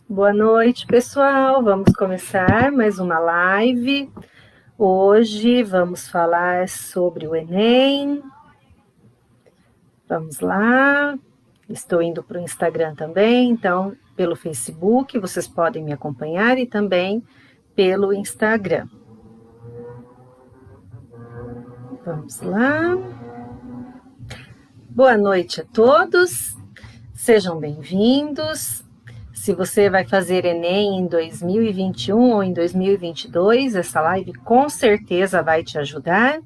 Boa noite, pessoal. Vamos começar mais uma live. Hoje vamos falar sobre o Enem. Vamos lá. Estou indo para o Instagram também, então pelo Facebook vocês podem me acompanhar e também pelo Instagram. Vamos lá. Boa noite a todos. Sejam bem-vindos. Se você vai fazer Enem em 2021 ou em 2022, essa live com certeza vai te ajudar.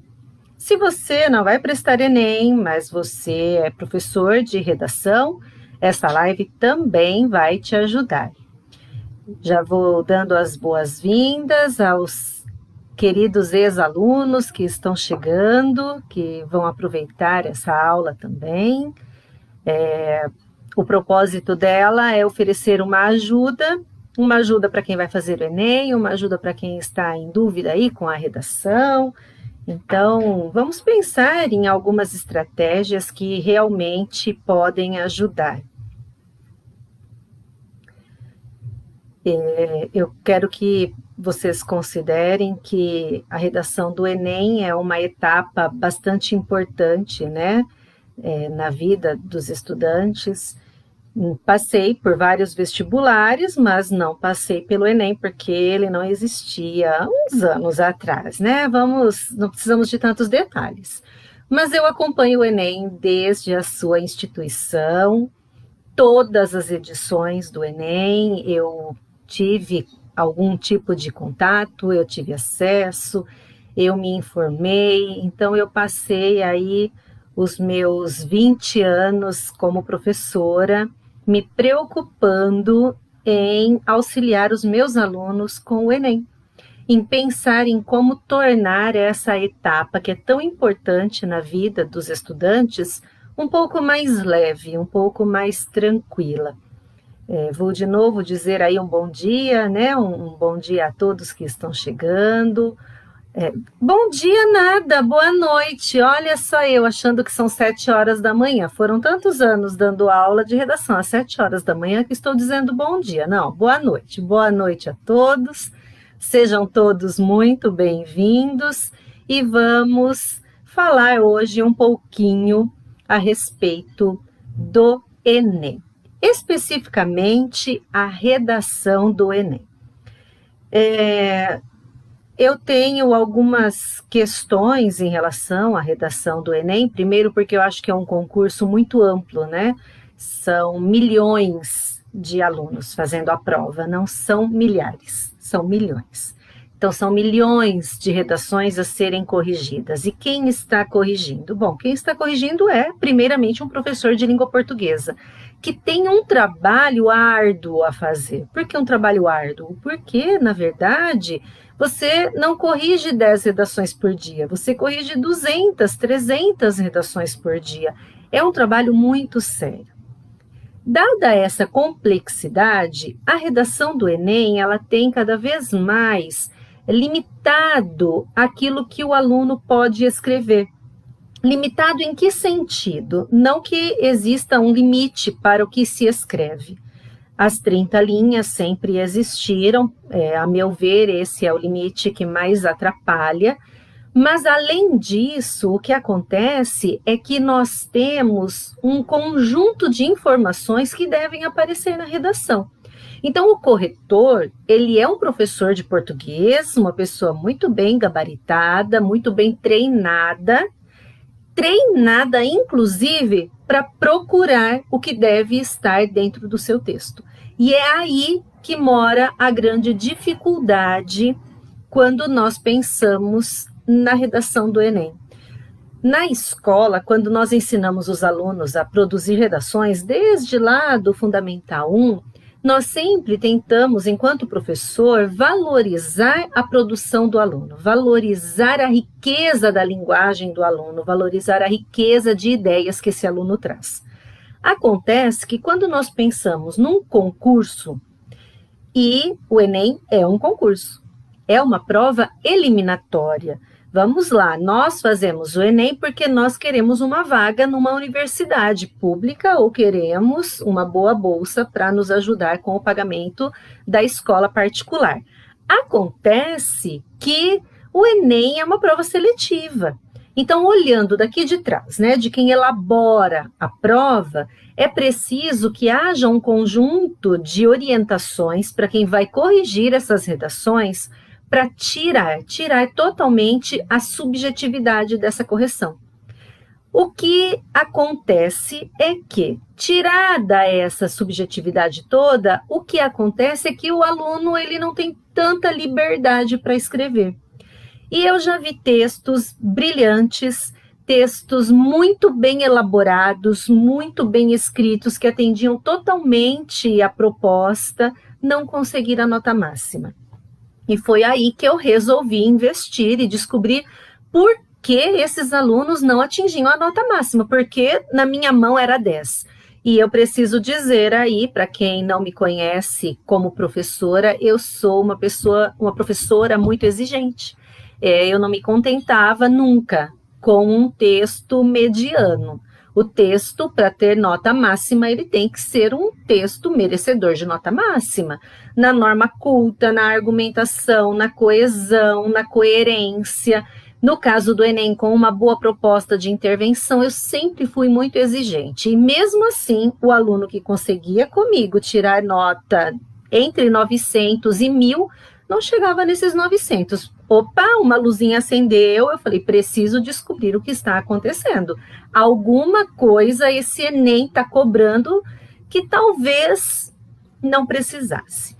Se você não vai prestar Enem, mas você é professor de redação, essa live também vai te ajudar. Já vou dando as boas-vindas aos queridos ex-alunos que estão chegando, que vão aproveitar essa aula também. O propósito dela é oferecer uma ajuda para quem vai fazer o Enem, uma ajuda para quem está em dúvida aí com a redação. Então, vamos pensar em algumas estratégias que realmente podem ajudar. Eu quero que vocês considerem que a redação do Enem é uma etapa bastante importante, né, na vida dos estudantes. Passei por vários vestibulares, mas não passei pelo Enem, porque ele não existia há uns anos atrás, né? Não precisamos de tantos detalhes. Mas eu acompanho o Enem desde a sua instituição, todas as edições do Enem, eu tive algum tipo de contato, eu tive acesso, eu me informei, então eu passei aí os meus 20 anos como professora, me preocupando em auxiliar os meus alunos com o Enem, em pensar em como tornar essa etapa, que é tão importante na vida dos estudantes, um pouco mais leve, um pouco mais tranquila. Vou de novo dizer aí um bom dia, né? Um bom dia a todos que estão chegando. Bom dia nada, boa noite. Olha só eu achando que são 7 horas da manhã. Foram tantos anos dando aula de redação às 7 horas da manhã que estou dizendo bom dia. Não, boa noite. Boa noite a todos. Sejam todos muito bem-vindos e vamos falar hoje um pouquinho a respeito do Enem. Especificamente a redação do Enem. Eu tenho algumas questões em relação à redação do Enem, primeiro porque eu acho que é um concurso muito amplo, né? São milhões de alunos fazendo a prova, não são milhares, são milhões. Então, são milhões de redações a serem corrigidas. E quem está corrigindo? Bom, quem está corrigindo é, primeiramente, um professor de língua portuguesa, que tem um trabalho árduo a fazer. Por que um trabalho árduo? Porque, na verdade, você não corrige 10 redações por dia, você corrige 200, 300 redações por dia. É um trabalho muito sério. Dada essa complexidade, a redação do Enem, ela tem cada vez mais limitado aquilo que o aluno pode escrever. Limitado em que sentido? Não que exista um limite para o que se escreve. As 30 linhas sempre existiram, a meu ver, esse é o limite que mais atrapalha, mas além disso, o que acontece é que nós temos um conjunto de informações que devem aparecer na redação. Então, o corretor, ele é um professor de português, uma pessoa muito bem gabaritada, muito bem treinada inclusive para procurar o que deve estar dentro do seu texto. E é aí que mora a grande dificuldade quando nós pensamos na redação do Enem. Na escola, quando nós ensinamos os alunos a produzir redações, desde lá do Fundamental 1, nós sempre tentamos, enquanto professor, valorizar a produção do aluno, valorizar a riqueza da linguagem do aluno, valorizar a riqueza de ideias que esse aluno traz. Acontece que quando nós pensamos num concurso, e o Enem é um concurso, é uma prova eliminatória, Vamos lá, nós fazemos o Enem porque nós queremos uma vaga numa universidade pública ou queremos uma boa bolsa para nos ajudar com o pagamento da escola particular. Acontece que o Enem é uma prova seletiva. Então, olhando daqui de trás, né, de quem elabora a prova, é preciso que haja um conjunto de orientações para quem vai corrigir essas redações para tirar totalmente a subjetividade dessa correção. O que acontece é que, tirada essa subjetividade toda, o que acontece é que o aluno ele não tem tanta liberdade para escrever. E eu já vi textos brilhantes, textos muito bem elaborados, muito bem escritos, que atendiam totalmente a proposta, não conseguir a nota máxima. E foi aí que eu resolvi investir e descobrir por que esses alunos não atingiam a nota máxima, porque na minha mão era 10. E eu preciso dizer aí, para quem não me conhece como professora, eu sou uma professora muito exigente. Eu não me contentava nunca com um texto mediano. O texto, para ter nota máxima, ele tem que ser um texto merecedor de nota máxima. Na norma culta, na argumentação, na coesão, na coerência. No caso do Enem, com uma boa proposta de intervenção, eu sempre fui muito exigente. E mesmo assim, o aluno que conseguia comigo tirar nota entre 900 e 1.000, não chegava nesses 900. Opa, uma luzinha acendeu, eu falei, preciso descobrir o que está acontecendo. Alguma coisa esse Enem está cobrando que talvez não precisasse.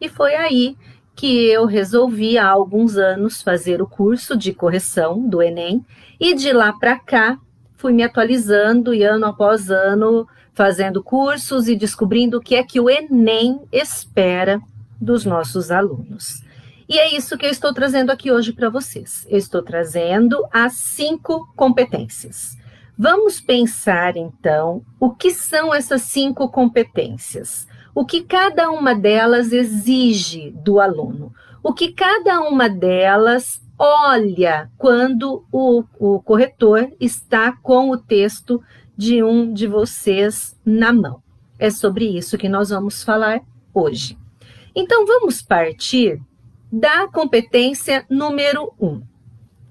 E foi aí que eu resolvi, há alguns anos, fazer o curso de correção do Enem, e de lá para cá, fui me atualizando e ano após ano, fazendo cursos e descobrindo o que é que o Enem espera dos nossos alunos. E é isso que eu estou trazendo aqui hoje para vocês. Eu estou trazendo as 5 competências. Vamos pensar, então, o que são essas 5 competências? O que cada uma delas exige do aluno? O que cada uma delas olha quando o corretor está com o texto de um de vocês na mão? É sobre isso que nós vamos falar hoje. Então, vamos partir da competência número 1.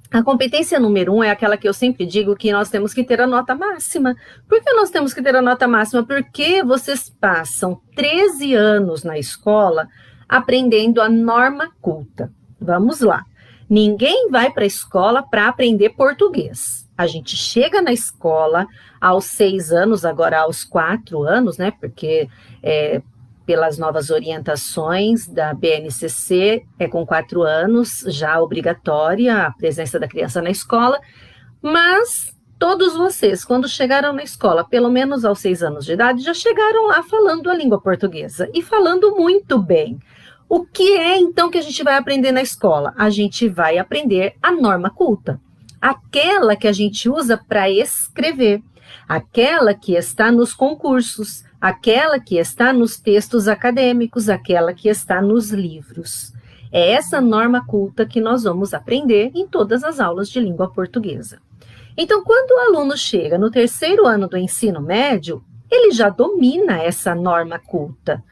A competência número 1 é aquela que eu sempre digo que nós temos que ter a nota máxima. Por que nós temos que ter a nota máxima? Porque vocês passam 13 anos na escola aprendendo a norma culta. Vamos lá. Ninguém vai para a escola para aprender português. A gente chega na escola aos 6 anos, agora aos 4 anos, né? Porque pelas novas orientações da BNCC, é com 4 anos, já obrigatória a presença da criança na escola, mas todos vocês, quando chegaram na escola, pelo menos aos 6 anos de idade, já chegaram lá falando a língua portuguesa, e falando muito bem. O que é, então, que a gente vai aprender na escola? A gente vai aprender a norma culta, aquela que a gente usa para escrever, aquela que está nos concursos, aquela que está nos textos acadêmicos, aquela que está nos livros. É essa norma culta que nós vamos aprender em todas as aulas de língua portuguesa. Então, quando o aluno chega no 3º ano do ensino médio, ele já domina essa norma culta,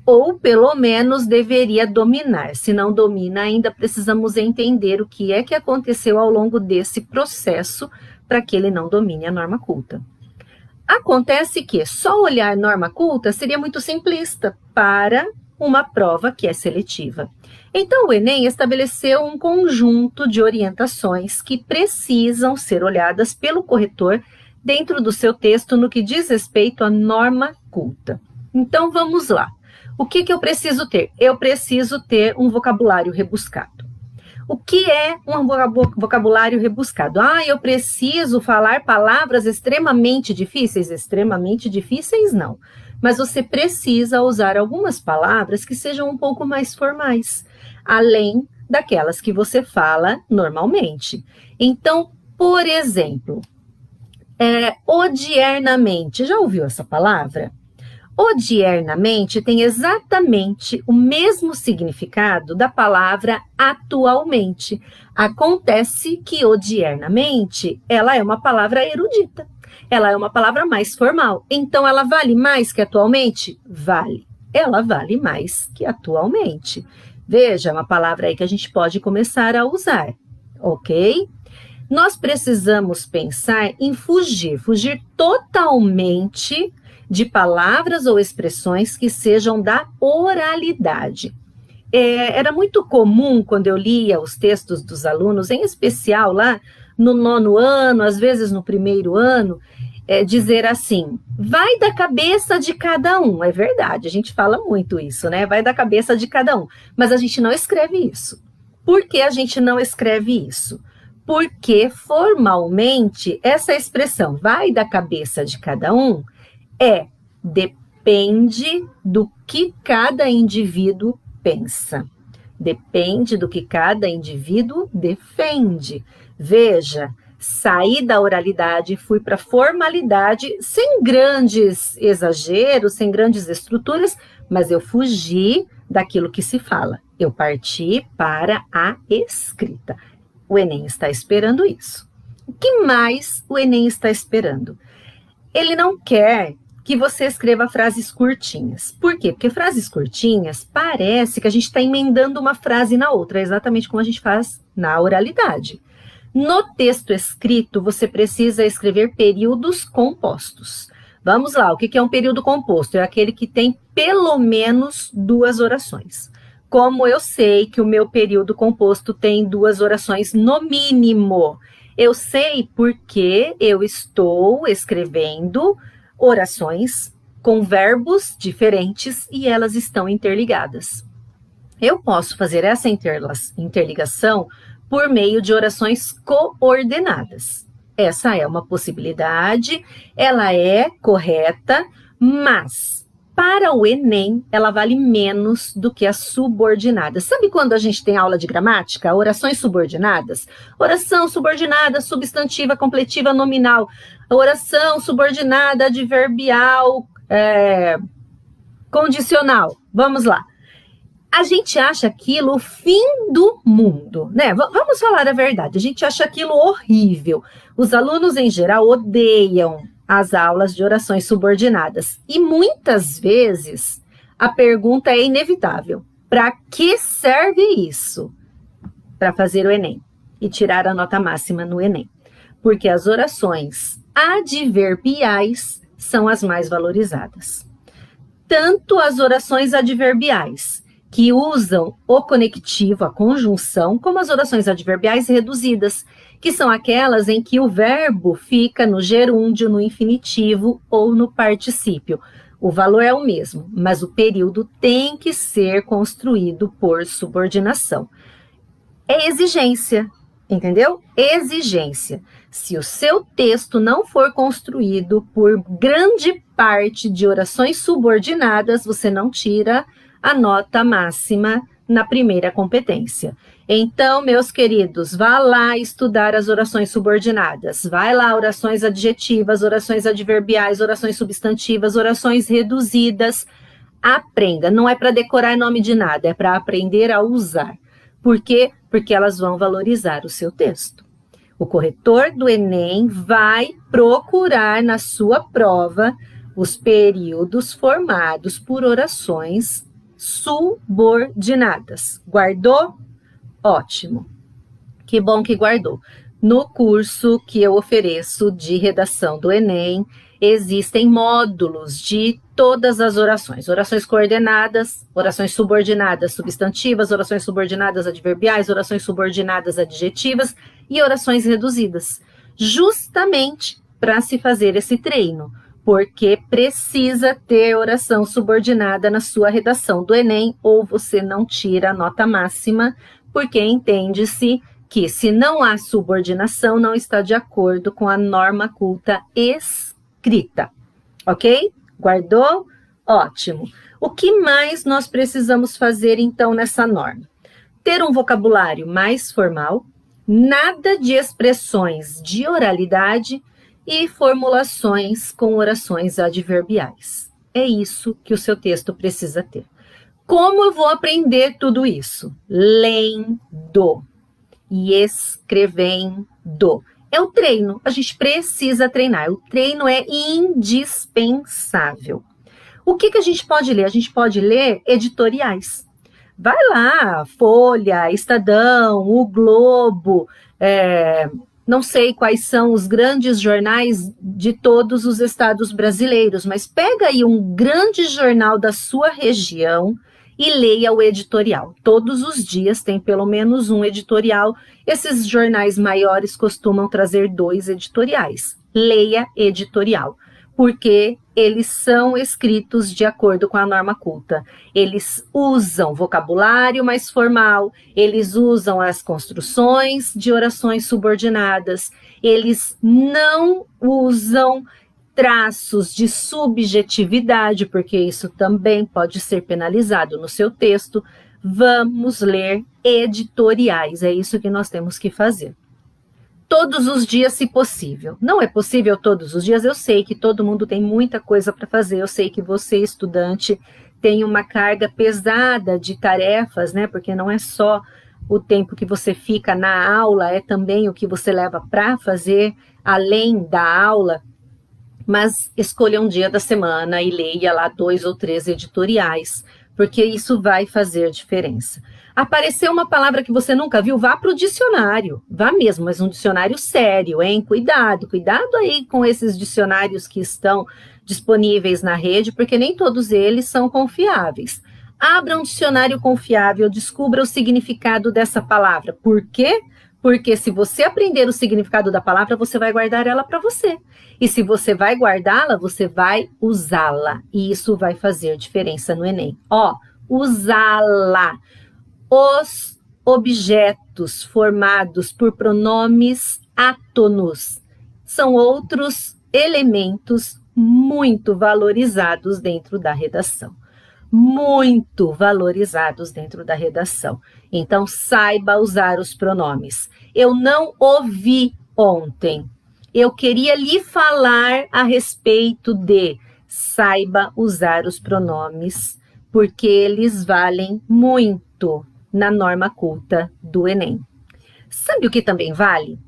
ou pelo menos deveria dominar. Se não domina, ainda precisamos entender o que é que aconteceu ao longo desse processo para que ele não domine a norma culta. Acontece que só olhar norma culta seria muito simplista para uma prova que é seletiva. Então, o Enem estabeleceu um conjunto de orientações que precisam ser olhadas pelo corretor dentro do seu texto no que diz respeito à norma culta. Então, vamos lá. O que eu preciso ter? Eu preciso ter um vocabulário rebuscado. O que é um vocabulário rebuscado? Eu preciso falar palavras extremamente difíceis? Extremamente difíceis, não. Mas você precisa usar algumas palavras que sejam um pouco mais formais, além daquelas que você fala normalmente. Então, por exemplo, odiernamente. Já ouviu essa palavra? Odiernamente tem exatamente o mesmo significado da palavra atualmente. Acontece que odiernamente ela é uma palavra erudita, ela é uma palavra mais formal. Então ela vale mais que atualmente? Vale. Ela vale mais que atualmente. Veja, é uma palavra aí que a gente pode começar a usar, ok? Nós precisamos pensar em fugir totalmente de palavras ou expressões que sejam da oralidade. Era muito comum quando eu lia os textos dos alunos, em especial lá no 9º ano, às vezes no 1º ano, dizer assim, vai da cabeça de cada um. É verdade, a gente fala muito isso, né? Vai da cabeça de cada um. Mas a gente não escreve isso. Por que a gente não escreve isso? Porque formalmente essa expressão vai da cabeça de cada um depende do que cada indivíduo pensa. Depende do que cada indivíduo defende. Veja, saí da oralidade, fui para a formalidade, sem grandes exageros, sem grandes estruturas, mas eu fugi daquilo que se fala. Eu parti para a escrita. O Enem está esperando isso. O que mais o Enem está esperando? Ele não quer que você escreva frases curtinhas. Por quê? Porque frases curtinhas parece que a gente está emendando uma frase na outra, exatamente como a gente faz na oralidade. No texto escrito, você precisa escrever períodos compostos. Vamos lá, o que é um período composto? É aquele que tem pelo menos 2 orações. Como eu sei que o meu período composto tem 2 orações no mínimo? Eu sei porque eu estou escrevendo orações com verbos diferentes e elas estão interligadas. Eu posso fazer essa interligação por meio de orações coordenadas. Essa é uma possibilidade, ela é correta, mas para o Enem ela vale menos do que as subordinadas. Sabe quando a gente tem aula de gramática? Orações subordinadas? Oração subordinada, substantiva, completiva, nominal. Oração subordinada, adverbial, condicional. Vamos lá. A gente acha aquilo o fim do mundo, né? Vamos falar a verdade, a gente acha aquilo horrível. Os alunos, em geral, odeiam as aulas de orações subordinadas. E muitas vezes a pergunta é inevitável. Para que serve isso? Para fazer o Enem e tirar a nota máxima no Enem. Porque as orações adverbiais são as mais valorizadas. Tanto as orações adverbiais, que usam o conectivo, a conjunção, como as orações adverbiais reduzidas, que são aquelas em que o verbo fica no gerúndio, no infinitivo ou no particípio. O valor é o mesmo, mas o período tem que ser construído por subordinação. É exigência, entendeu? Exigência. Se o seu texto não for construído por grande parte de orações subordinadas, você não tira a nota máxima na primeira competência. Então, meus queridos, vá lá estudar as orações subordinadas. Vai lá, orações adjetivas, orações adverbiais, orações substantivas, orações reduzidas. Aprenda. Não é para decorar nome de nada, é para aprender a usar. Por quê? Porque elas vão valorizar o seu texto. O corretor do Enem vai procurar na sua prova os períodos formados por orações subordinadas. Guardou? Ótimo. Que bom que guardou. No curso que eu ofereço de redação do Enem, existem módulos de todas as orações. Orações coordenadas, orações subordinadas substantivas, orações subordinadas adverbiais, orações subordinadas adjetivas e orações reduzidas. Justamente para se fazer esse treino. Porque precisa ter oração subordinada na sua redação do Enem, ou você não tira a nota máxima, porque entende-se que se não há subordinação, não está de acordo com a norma culta escrita. Ok? Guardou? Ótimo. O que mais nós precisamos fazer, então, nessa norma? Ter um vocabulário mais formal, nada de expressões de oralidade, e formulações com orações adverbiais. É isso que o seu texto precisa ter. Como eu vou aprender tudo isso? Lendo e escrevendo. É o treino, a gente precisa treinar. O treino é indispensável. O que a gente pode ler? A gente pode ler editoriais. Vai lá, Folha, Estadão, O Globo, não sei quais são os grandes jornais de todos os estados brasileiros, mas pega aí um grande jornal da sua região e leia o editorial. Todos os dias tem pelo menos um editorial. Esses jornais maiores costumam trazer 2 editoriais. Leia editorial, porque eles são escritos de acordo com a norma culta. Eles usam vocabulário mais formal, eles usam as construções de orações subordinadas, eles não usam traços de subjetividade, porque isso também pode ser penalizado no seu texto. Vamos ler editoriais, é isso que nós temos que fazer. Todos os dias, se possível. Não é possível todos os dias, eu sei que todo mundo tem muita coisa para fazer, eu sei que você, estudante, tem uma carga pesada de tarefas, né? Porque não é só o tempo que você fica na aula, é também o que você leva para fazer além da aula. Mas escolha um dia da semana e leia lá 2 ou 3 editoriais, porque isso vai fazer diferença. Apareceu uma palavra que você nunca viu, vá para o dicionário, vá mesmo, mas um dicionário sério, hein? Cuidado aí com esses dicionários que estão disponíveis na rede, porque nem todos eles são confiáveis. Abra um dicionário confiável, descubra o significado dessa palavra. Por quê? Porque se você aprender o significado da palavra, você vai guardar ela para você. E se você vai guardá-la, você vai usá-la. E isso vai fazer diferença no Enem. Usá-la. Os objetos formados por pronomes átonos são outros elementos muito valorizados dentro da redação. Muito valorizados dentro da redação. Então, saiba usar os pronomes. Eu não ouvi ontem. Eu queria lhe falar a respeito de. Saiba usar os pronomes, porque eles valem muito na norma culta do Enem. Sabe o que também vale?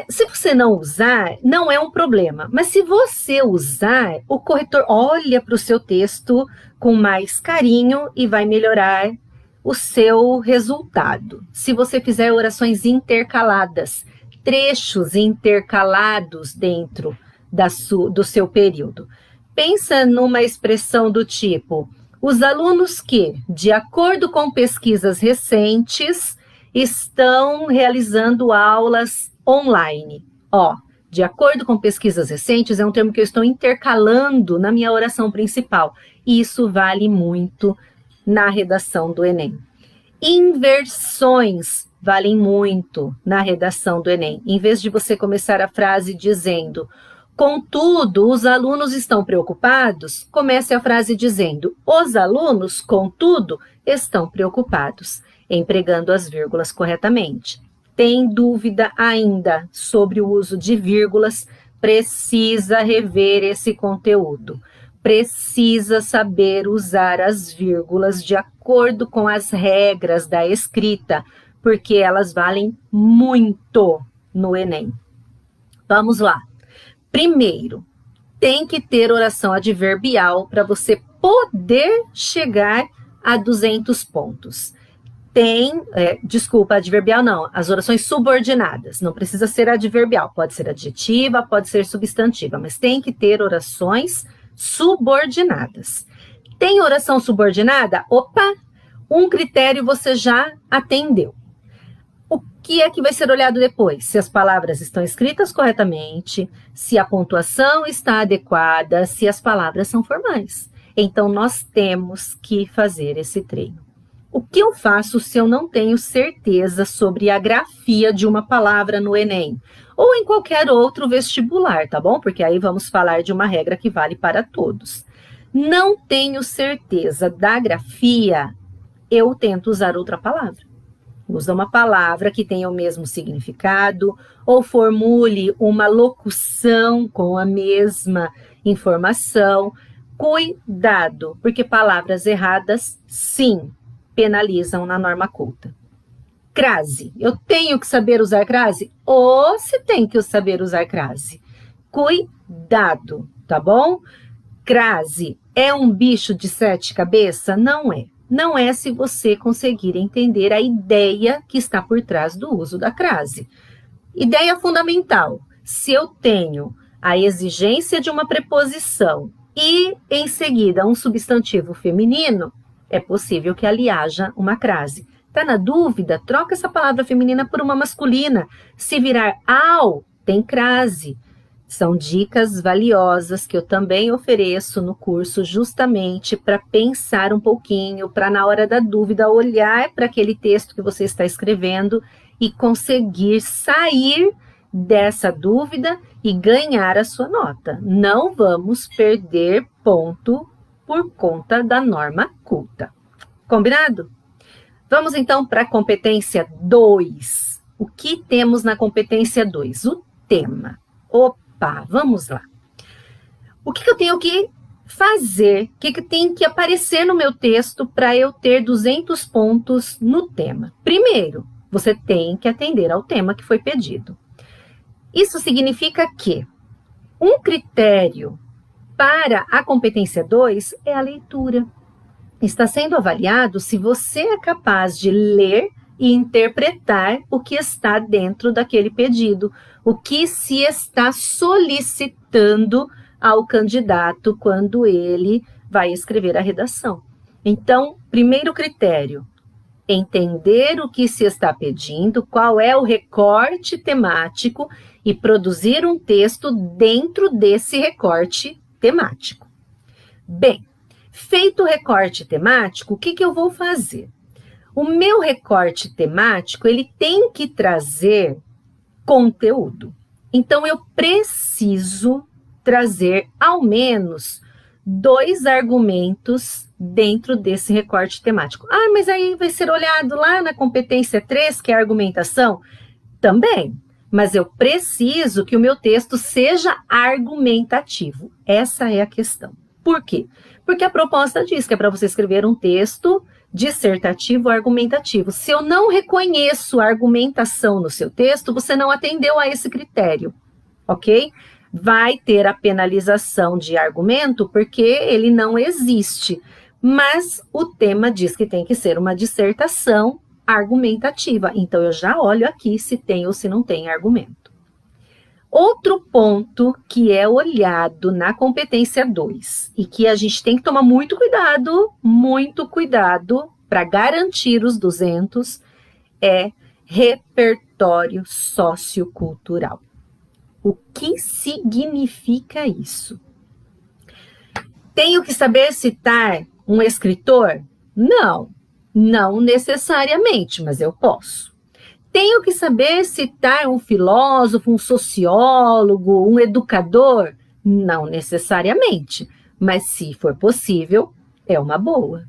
Se você não usar, não é um problema. Mas se você usar, o corretor olha para o seu texto com mais carinho e vai melhorar o seu resultado. Se você fizer orações intercaladas, trechos intercalados dentro do seu período. Pensa numa expressão do tipo: os alunos que, de acordo com pesquisas recentes, estão realizando aulas online. De acordo com pesquisas recentes, é um termo que eu estou intercalando na minha oração principal. E isso vale muito na redação do Enem. Inversões valem muito na redação do Enem. Em vez de você começar a frase dizendo: contudo, os alunos estão preocupados, comece a frase dizendo: os alunos, contudo, estão preocupados, empregando as vírgulas corretamente. Tem dúvida ainda sobre o uso de vírgulas? Precisa rever esse conteúdo. Precisa saber usar as vírgulas de acordo com as regras da escrita, porque elas valem muito no Enem. Vamos lá. Primeiro, tem que ter oração adverbial para você poder chegar a 200 pontos. Adverbial não, as orações subordinadas, não precisa ser adverbial, pode ser adjetiva, pode ser substantiva, mas tem que ter orações subordinadas. Tem oração subordinada? Um critério você já atendeu. O que é que vai ser olhado depois? Se as palavras estão escritas corretamente, se a pontuação está adequada, se as palavras são formais. Então, nós temos que fazer esse treino. O que eu faço se eu não tenho certeza sobre a grafia de uma palavra no Enem? Ou em qualquer outro vestibular, tá bom? Porque aí vamos falar de uma regra que vale para todos. Não tenho certeza da grafia, eu tento usar outra palavra. Usa uma palavra que tenha o mesmo significado, ou formule uma locução com a mesma informação, Cuidado, porque palavras erradas, sim, penalizam na norma culta. Crase, eu tenho que saber usar crase? Ou se tem que saber usar crase? Cuidado, tá bom? Crase é um bicho de 7 cabeças? Não é. Não é se você conseguir entender a ideia que está por trás do uso da crase. Ideia fundamental. Se eu tenho a exigência de uma preposição e, em seguida, um substantivo feminino, é possível que ali haja uma crase. Está na dúvida? Troca essa palavra feminina por uma masculina. Se virar ao, tem crase. São dicas valiosas que eu também ofereço no curso justamente para pensar um pouquinho, para na hora da dúvida olhar para aquele texto que você está escrevendo e conseguir sair dessa dúvida e ganhar a sua nota. Não vamos perder ponto por conta da norma culta. Combinado? Vamos então para a competência 2. O que temos na competência 2? O tema. Opa, vamos lá. O que eu tenho que fazer? O que tem que aparecer no meu texto para eu ter 200 pontos no tema? Primeiro, você tem que atender ao tema que foi pedido. Isso significa que um critério para a competência 2 é a leitura. Está sendo avaliado se você é capaz de ler e interpretar o que está dentro daquele pedido, o que se está solicitando ao candidato quando ele vai escrever a redação. Então, primeiro critério, entender o que se está pedindo, qual é o recorte temático e produzir um texto dentro desse recorte temático. Bem, feito o recorte temático, o que eu vou fazer? O meu recorte temático, ele tem que trazer conteúdo. Então, eu preciso trazer ao menos 2 argumentos dentro desse recorte temático. Ah, mas aí vai ser olhado lá na competência 3, que é a argumentação? Também, mas eu preciso que o meu texto seja argumentativo. Essa é a questão. Por quê? Porque a proposta diz que é para você escrever um texto dissertativo ou argumentativo. Se eu não reconheço a argumentação no seu texto, você não atendeu a esse critério, ok? Vai ter a penalização de argumento porque ele não existe, mas o tema diz que tem que ser uma dissertação argumentativa. Então, eu já olho aqui se tem ou se não tem argumento. Outro ponto que é olhado na competência 2 e que a gente tem que tomar muito cuidado para garantir os 200 é repertório sociocultural. O que significa isso? Tenho que saber citar um escritor? Não necessariamente, mas eu posso. Tenho que saber citar um filósofo, um sociólogo, um educador? Não necessariamente, mas se for possível, é uma boa.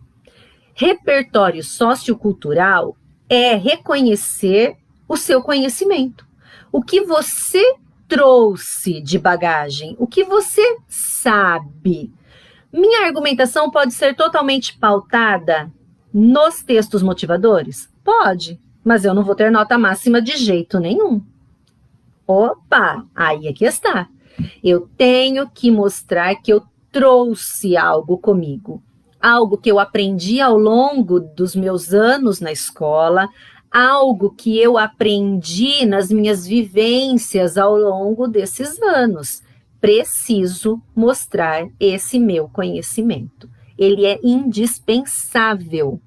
Repertório sociocultural é reconhecer o seu conhecimento. O que você trouxe de bagagem, o que você sabe. Minha argumentação pode ser totalmente pautada nos textos motivadores? Pode. Mas eu não vou ter nota máxima de jeito nenhum. Opa, aí é que está. Eu tenho que mostrar que eu trouxe algo comigo. Algo que eu aprendi ao longo dos meus anos na escola, algo que eu aprendi nas minhas vivências ao longo desses anos. Preciso mostrar esse meu conhecimento. Ele é indispensável.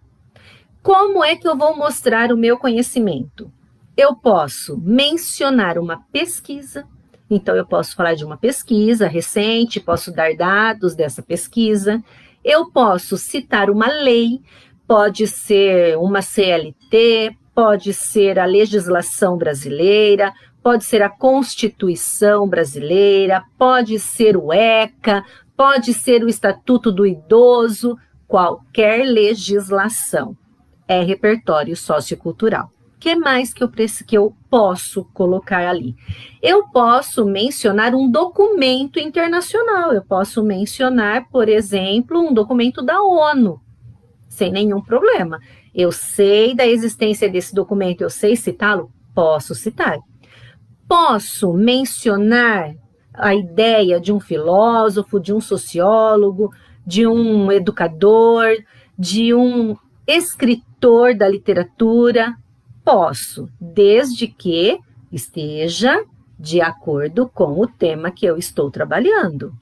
Como é que eu vou mostrar o meu conhecimento? Eu posso mencionar uma pesquisa, então eu posso falar de uma pesquisa recente, posso dar dados dessa pesquisa, eu posso citar uma lei, pode ser uma CLT, pode ser a legislação brasileira, pode ser a Constituição brasileira, pode ser o ECA, pode ser o Estatuto do Idoso, qualquer legislação. É repertório sociocultural. que mais que eu posso colocar ali? Eu posso mencionar um documento internacional, eu posso mencionar, por exemplo, um documento da ONU, sem nenhum problema. Eu sei da existência desse documento, eu sei citá-lo? Posso citar. Posso mencionar a ideia de um filósofo, de um sociólogo, de um educador, de um escritor da literatura? Posso, desde que esteja de acordo com o tema que eu estou trabalhando.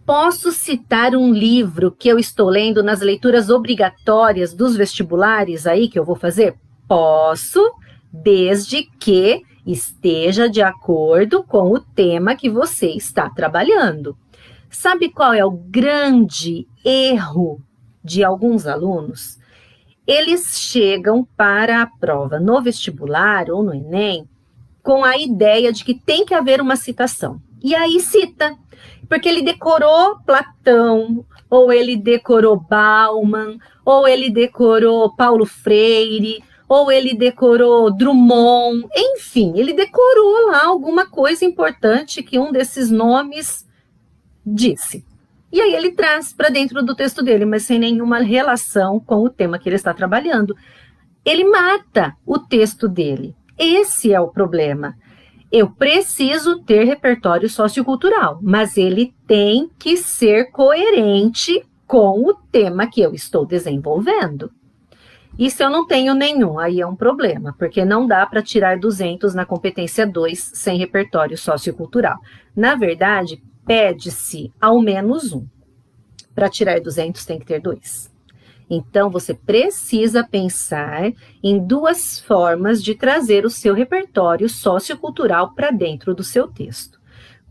Posso citar um livro que eu estou lendo nas leituras obrigatórias dos vestibulares aí que eu vou fazer? Posso, desde que esteja de acordo com o tema que você está trabalhando. Sabe qual é o grande erro de alguns alunos? Eles chegam para a prova no vestibular ou no Enem com a ideia de que tem que haver uma citação. E aí cita, porque ele decorou Platão, ou ele decorou Bauman, ou ele decorou Paulo Freire, ou ele decorou Drummond, enfim, ele decorou lá alguma coisa importante que um desses nomes disse. E aí ele traz para dentro do texto dele, mas sem nenhuma relação com o tema que ele está trabalhando. Ele mata o texto dele. Esse é o problema. Eu preciso ter repertório sociocultural, mas ele tem que ser coerente com o tema que eu estou desenvolvendo. E se eu não tenho nenhum, aí é um problema, porque não dá para tirar 200 na competência 2 sem repertório sociocultural. Na verdade, pede-se ao menos 1. Para tirar 200 tem que ter 2. Então, você precisa pensar em 2 formas de trazer o seu repertório sociocultural para dentro do seu texto.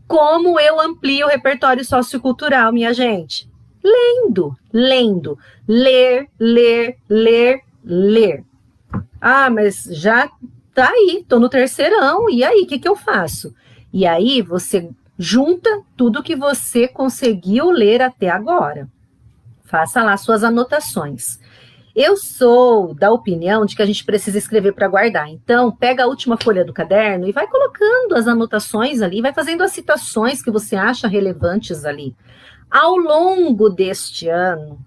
Como eu amplio o repertório sociocultural, minha gente? Lendo. Ler. Ah, mas já tá aí, tô no terceirão, e aí, o que eu faço? E aí, você junta tudo que você conseguiu ler até agora. Faça lá suas anotações. Eu sou da opinião de que a gente precisa escrever para guardar. Então, pega a última folha do caderno e vai colocando as anotações ali, vai fazendo as citações que você acha relevantes ali. Ao longo deste ano,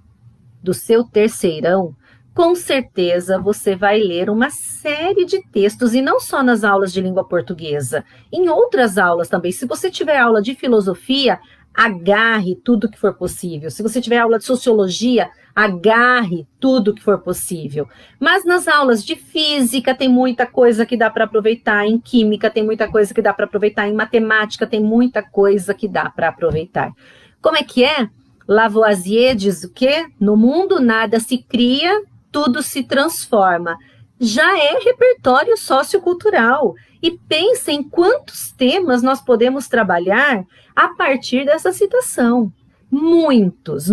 do seu terceirão, com certeza você vai ler uma série de textos, e não só nas aulas de língua portuguesa, em outras aulas também. Se você tiver aula de filosofia, agarre tudo que for possível. Se você tiver aula de sociologia, agarre tudo que for possível. Mas nas aulas de física tem muita coisa que dá para aproveitar, em química tem muita coisa que dá para aproveitar, em matemática tem muita coisa que dá para aproveitar. Como é que é? Lavoisier diz o quê? No mundo nada se cria, tudo se transforma. Já é repertório sociocultural. E pense em quantos temas nós podemos trabalhar a partir dessa citação. Muitos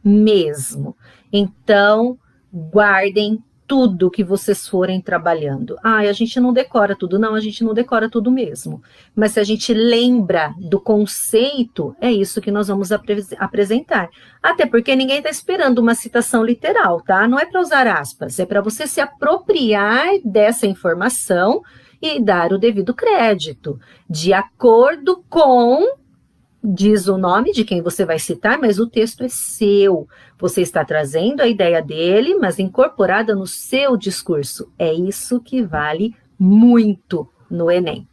mesmo. Então, guardem tudo que vocês forem trabalhando. A gente não decora tudo. Não, a gente não decora tudo mesmo. Mas se a gente lembra do conceito, é isso que nós vamos apresentar. Até porque ninguém está esperando uma citação literal, tá? Não é para usar aspas, é para você se apropriar dessa informação e dar o devido crédito, de acordo com, diz o nome de quem você vai citar, mas o texto é seu. Você está trazendo a ideia dele, mas incorporada no seu discurso. É isso que vale muito no Enem.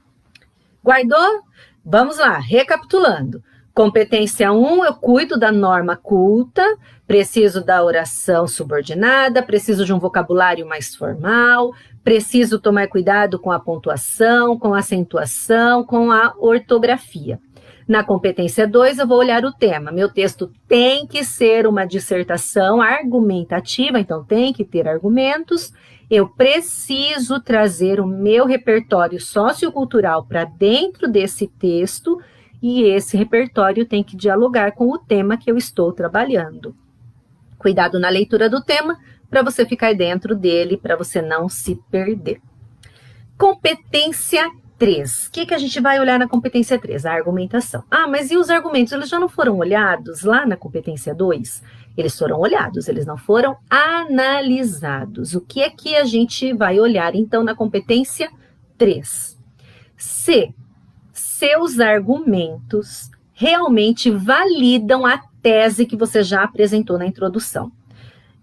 Guardou? Vamos lá, recapitulando. Competência 1, eu cuido da norma culta, preciso da oração subordinada, preciso de um vocabulário mais formal, preciso tomar cuidado com a pontuação, com a acentuação, com a ortografia. Na competência 2, eu vou olhar o tema. Meu texto tem que ser uma dissertação argumentativa, então tem que ter argumentos. Eu preciso trazer o meu repertório sociocultural para dentro desse texto, e esse repertório tem que dialogar com o tema que eu estou trabalhando. Cuidado na leitura do tema, para você ficar dentro dele, para você não se perder. Competência 3. O que a gente vai olhar na competência 3? A argumentação. Ah, mas e os argumentos? Eles já não foram olhados lá na competência 2? Eles foram olhados, eles não foram analisados. O que é que a gente vai olhar, então, na competência 3? Se seus argumentos realmente validam a tese que você já apresentou na introdução.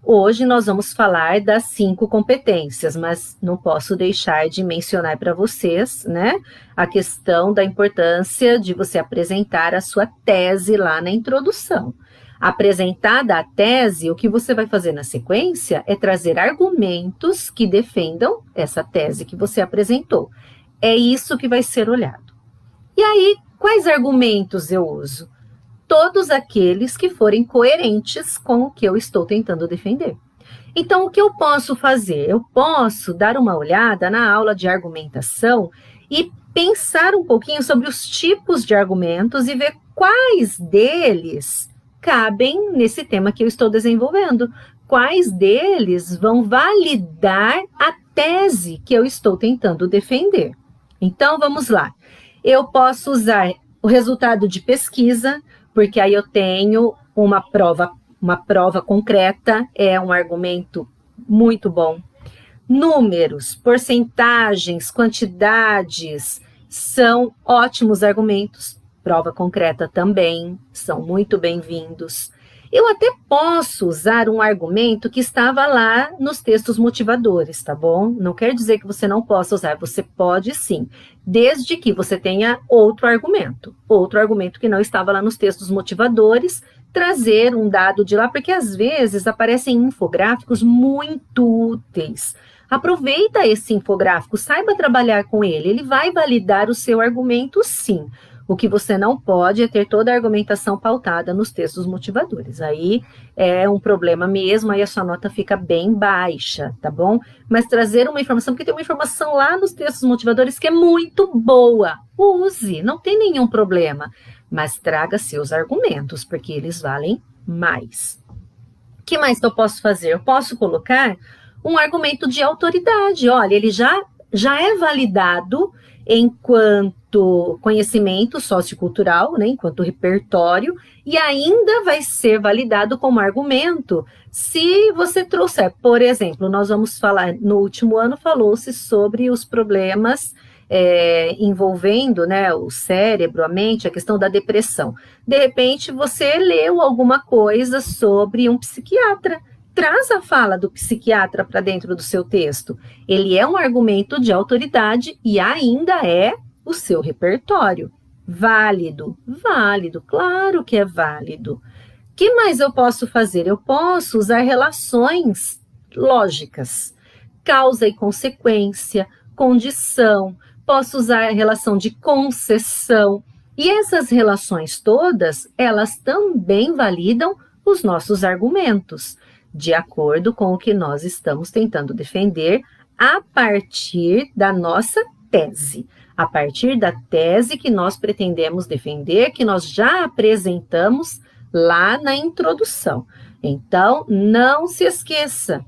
Hoje nós vamos falar das 5 competências, mas não posso deixar de mencionar para vocês, né, a questão da importância de você apresentar a sua tese lá na introdução. Apresentada a tese, o que você vai fazer na sequência é trazer argumentos que defendam essa tese que você apresentou. É isso que vai ser olhado. E aí, quais argumentos eu uso? Todos aqueles que forem coerentes com o que eu estou tentando defender. Então, o que eu posso fazer? Eu posso dar uma olhada na aula de argumentação e pensar um pouquinho sobre os tipos de argumentos e ver quais deles cabem nesse tema que eu estou desenvolvendo. Quais deles vão validar a tese que eu estou tentando defender. Então, vamos lá. Eu posso usar o resultado de pesquisa, porque aí eu tenho uma prova concreta, é um argumento muito bom. Números, porcentagens, quantidades, são ótimos argumentos. Prova concreta também, são muito bem-vindos. Eu até posso usar um argumento que estava lá nos textos motivadores, tá bom? Não quer dizer que você não possa usar, você pode sim, desde que você tenha outro argumento que não estava lá nos textos motivadores, trazer um dado de lá, porque às vezes aparecem infográficos muito úteis. Aproveita esse infográfico, saiba trabalhar com ele, ele vai validar o seu argumento sim. O que você não pode é ter toda a argumentação pautada nos textos motivadores. Aí é um problema mesmo, aí a sua nota fica bem baixa, tá bom? Mas trazer uma informação, porque tem uma informação lá nos textos motivadores que é muito boa. Use, não tem nenhum problema. Mas traga seus argumentos, porque eles valem mais. O que mais que eu posso fazer? Eu posso colocar um argumento de autoridade. Olha, ele já é validado enquanto conhecimento sociocultural, né, enquanto repertório, e ainda vai ser validado como argumento se você trouxer, por exemplo, nós vamos falar, no último ano falou-se sobre os problemas envolvendo, né, o cérebro, a mente, a questão da depressão. De repente, você leu alguma coisa sobre um psiquiatra, traz a fala do psiquiatra para dentro do seu texto. Ele é um argumento de autoridade e ainda é o seu repertório. Válido, claro que é válido. O que mais eu posso fazer? Eu posso usar relações lógicas, causa e consequência, condição, posso usar a relação de concessão. E essas relações todas, elas também validam os nossos argumentos, de acordo com o que nós estamos tentando defender a partir da nossa tese, a partir da tese que nós pretendemos defender, que nós já apresentamos lá na introdução. Então, não se esqueça,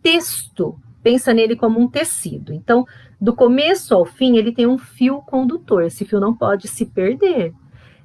texto, pensa nele como um tecido. Então, do começo ao fim, ele tem um fio condutor, esse fio não pode se perder.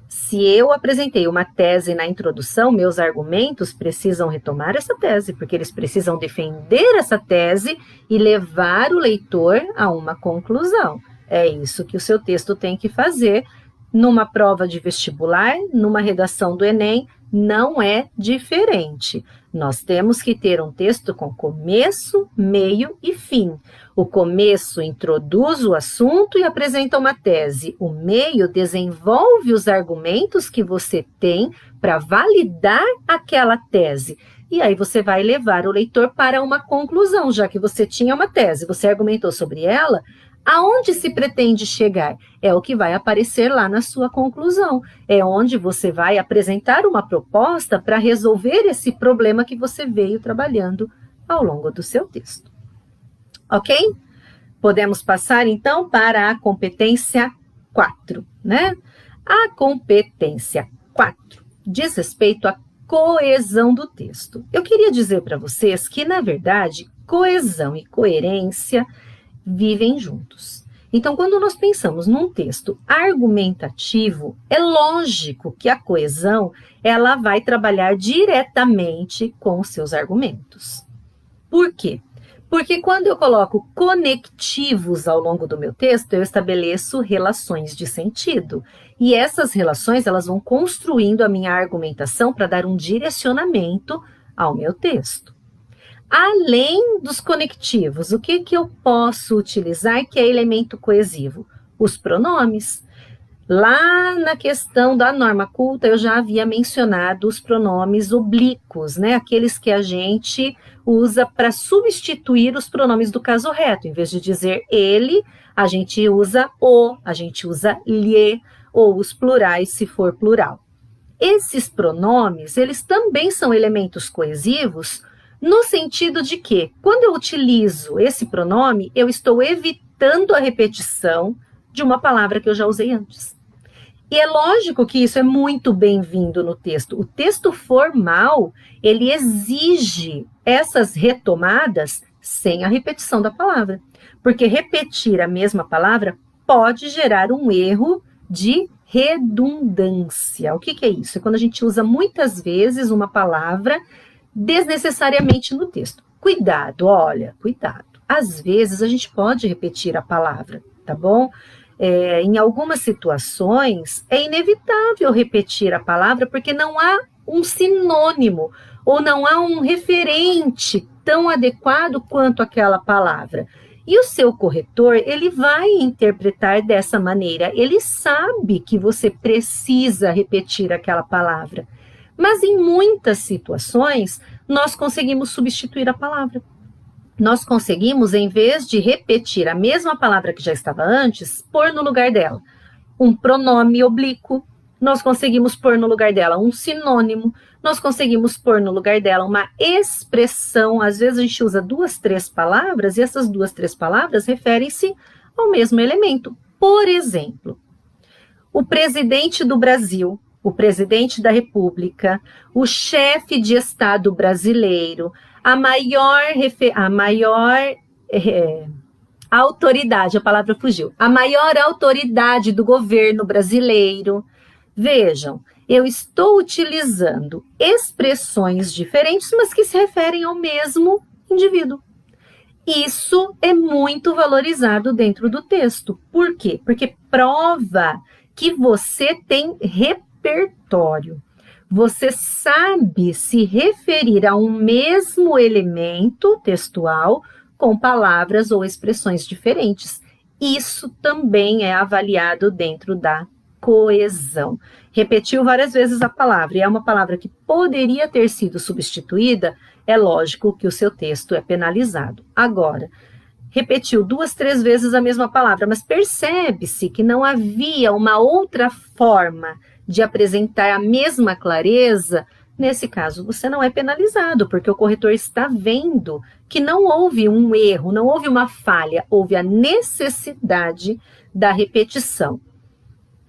Se eu apresentei uma tese na introdução, meus argumentos precisam retomar essa tese, porque eles precisam defender essa tese e levar o leitor a uma conclusão. É isso que o seu texto tem que fazer. Numa prova de vestibular, numa redação do Enem, não é diferente. Nós temos que ter um texto com começo, meio e fim. O começo introduz o assunto e apresenta uma tese. O meio desenvolve os argumentos que você tem para validar aquela tese. E aí você vai levar o leitor para uma conclusão, já que você tinha uma tese, você argumentou sobre ela. Aonde se pretende chegar? É o que vai aparecer lá na sua conclusão. É onde você vai apresentar uma proposta para resolver esse problema que você veio trabalhando ao longo do seu texto. Ok? Podemos passar, então, para a competência 4, né? A competência 4 diz respeito à coesão do texto. Eu queria dizer para vocês que, na verdade, coesão e coerência vivem juntos. Então, quando nós pensamos num texto argumentativo, é lógico que a coesão ela vai trabalhar diretamente com os seus argumentos. Por quê? Porque quando eu coloco conectivos ao longo do meu texto, eu estabeleço relações de sentido. E essas relações elas vão construindo a minha argumentação para dar um direcionamento ao meu texto. Além dos conectivos, o que eu posso utilizar que é elemento coesivo? Os pronomes. Lá na questão da norma culta, eu já havia mencionado os pronomes oblíquos, né? Aqueles que a gente usa para substituir os pronomes do caso reto. Em vez de dizer ele, a gente usa o, a gente usa lhe, ou os plurais, se for plural. Esses pronomes, eles também são elementos coesivos, no sentido de que, quando eu utilizo esse pronome, eu estou evitando a repetição de uma palavra que eu já usei antes. E é lógico que isso é muito bem-vindo no texto. O texto formal, ele exige essas retomadas sem a repetição da palavra. Porque repetir a mesma palavra pode gerar um erro de redundância. O que é isso? É quando a gente usa muitas vezes uma palavra desnecessariamente no texto. Cuidado, olha, cuidado. Às vezes a gente pode repetir a palavra, tá bom? Em algumas situações é inevitável repetir a palavra porque não há um sinônimo ou não há um referente tão adequado quanto aquela palavra. E o seu corretor, ele vai interpretar dessa maneira. Ele sabe que você precisa repetir aquela palavra. Mas em muitas situações, nós conseguimos substituir a palavra. Nós conseguimos, em vez de repetir a mesma palavra que já estava antes, pôr no lugar dela um pronome oblíquo, nós conseguimos pôr no lugar dela um sinônimo, nós conseguimos pôr no lugar dela uma expressão. Às vezes a gente usa 2, 3 palavras, e essas 2, 3 palavras referem-se ao mesmo elemento. Por exemplo, o presidente do Brasil, o presidente da República, o chefe de Estado brasileiro, a maior autoridade, a palavra fugiu, a maior autoridade do governo brasileiro. Vejam, eu estou utilizando expressões diferentes, mas que se referem ao mesmo indivíduo. Isso é muito valorizado dentro do texto. Por quê? Porque prova que você tem repertório. Você sabe se referir a um mesmo elemento textual com palavras ou expressões diferentes. Isso também é avaliado dentro da coesão. Repetiu várias vezes a palavra, e é uma palavra que poderia ter sido substituída, é lógico que o seu texto é penalizado. Agora, repetiu 2, 3 vezes a mesma palavra, mas percebe-se que não havia uma outra forma de apresentar a mesma clareza. Nesse caso, você não é penalizado, porque o corretor está vendo que não houve um erro, não houve uma falha, houve a necessidade da repetição.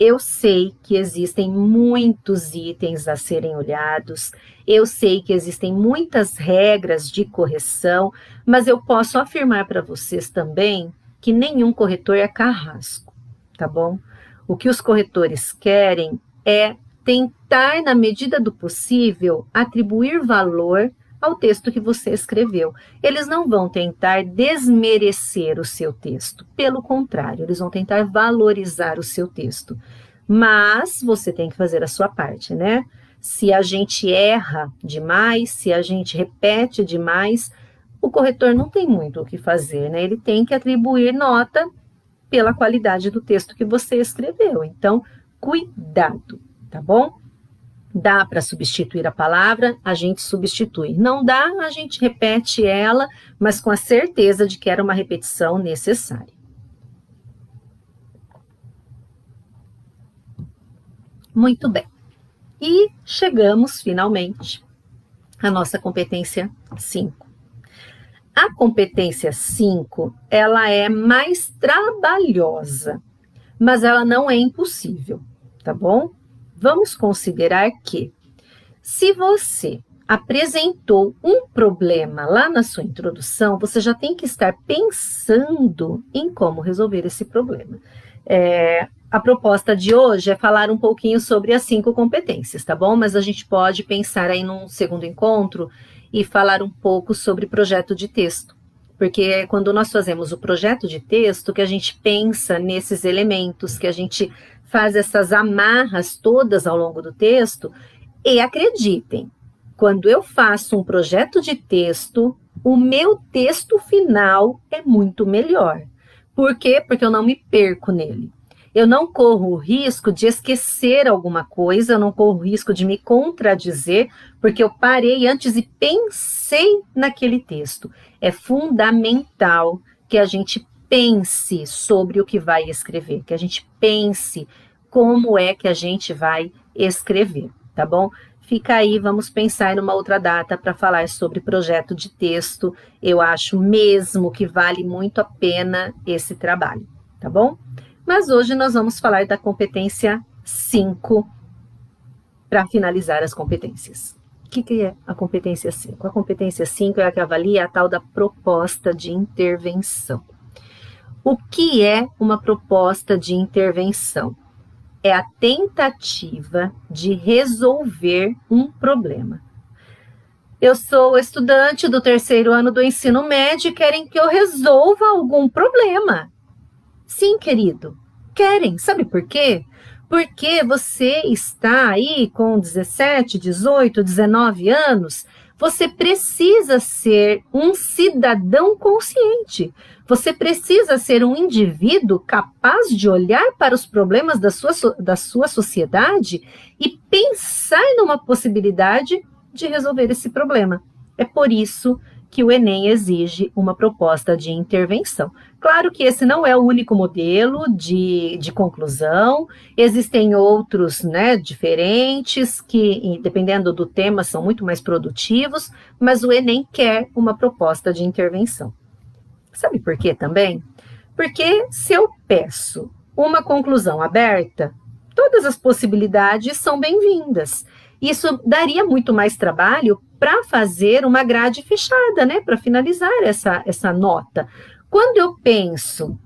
Eu sei que existem muitos itens a serem olhados, eu sei que existem muitas regras de correção, mas eu posso afirmar para vocês também que nenhum corretor é carrasco, tá bom? O que os corretores querem é tentar, na medida do possível, atribuir valor ao texto que você escreveu. Eles não vão tentar desmerecer o seu texto, pelo contrário, eles vão tentar valorizar o seu texto. Mas você tem que fazer a sua parte, né? Se a gente erra demais, se a gente repete demais, o corretor não tem muito o que fazer, né? Ele tem que atribuir nota pela qualidade do texto que você escreveu. Então, cuidado, tá bom? Dá para substituir a palavra, a gente substitui. Não dá, a gente repete ela, mas com a certeza de que era uma repetição necessária. Muito bem. E chegamos, finalmente, à nossa competência 5. A competência 5, ela é mais trabalhosa, mas ela não é impossível, tá bom? Vamos considerar que, se você apresentou um problema lá na sua introdução, você já tem que estar pensando em como resolver esse problema. A proposta de hoje é falar um pouquinho sobre as 5 competências, tá bom? Mas a gente pode pensar aí num segundo encontro e falar um pouco sobre projeto de texto, porque é quando nós fazemos o projeto de texto que a gente pensa nesses elementos, que a gente faz essas amarras todas ao longo do texto, e acreditem, quando eu faço um projeto de texto, o meu texto final é muito melhor. Por quê? Porque eu não me perco nele. Eu não corro o risco de esquecer alguma coisa, eu não corro o risco de me contradizer, porque eu parei antes e pensei naquele texto. É fundamental que a gente pense sobre o que vai escrever, que a gente pense como é que a gente vai escrever, tá bom? Fica aí, vamos pensar numa outra data para falar sobre projeto de texto. Eu acho mesmo que vale muito a pena esse trabalho, tá bom? Mas hoje nós vamos falar da competência 5 para finalizar as competências. O que é a competência 5? A competência 5 é a que avalia a tal da proposta de intervenção. O que é uma proposta de intervenção? É a tentativa de resolver um problema. Eu sou estudante do 3º ano do ensino médio e querem que eu resolva algum problema. Sim, querido, querem. Sabe por quê? Porque você está aí com 17, 18, 19 anos, você precisa ser um cidadão consciente. Você precisa ser um indivíduo capaz de olhar para os problemas da sua sociedade e pensar numa possibilidade de resolver esse problema. É por isso que o Enem exige uma proposta de intervenção. Claro que esse não é o único modelo de conclusão, existem outros, né, diferentes, que, dependendo do tema, são muito mais produtivos, mas o Enem quer uma proposta de intervenção. Sabe por quê também? Porque se eu peço uma conclusão aberta, todas as possibilidades são bem-vindas. Isso daria muito mais trabalho para fazer uma grade fechada, né? Para finalizar essa nota. Quando eu penso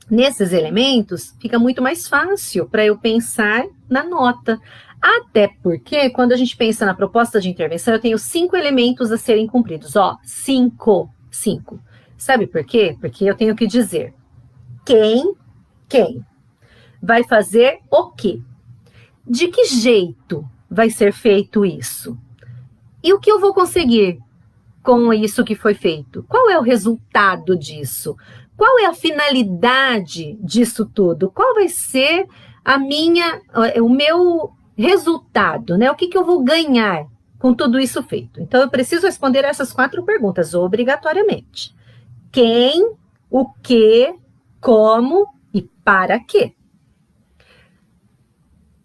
nesses elementos, fica muito mais fácil para eu pensar na nota. Até porque, quando a gente pensa na proposta de intervenção, eu tenho 5 elementos a serem cumpridos. Ó, 5. Sabe por quê? Porque eu tenho que dizer quem vai fazer o quê? De que jeito vai ser feito isso? E o que eu vou conseguir com isso que foi feito? Qual é o resultado disso? Qual é a finalidade disso tudo? Qual vai ser o meu resultado, né? O que eu vou ganhar com tudo isso feito? Então, eu preciso responder essas 4 perguntas obrigatoriamente. Quem, o que, como e para quê?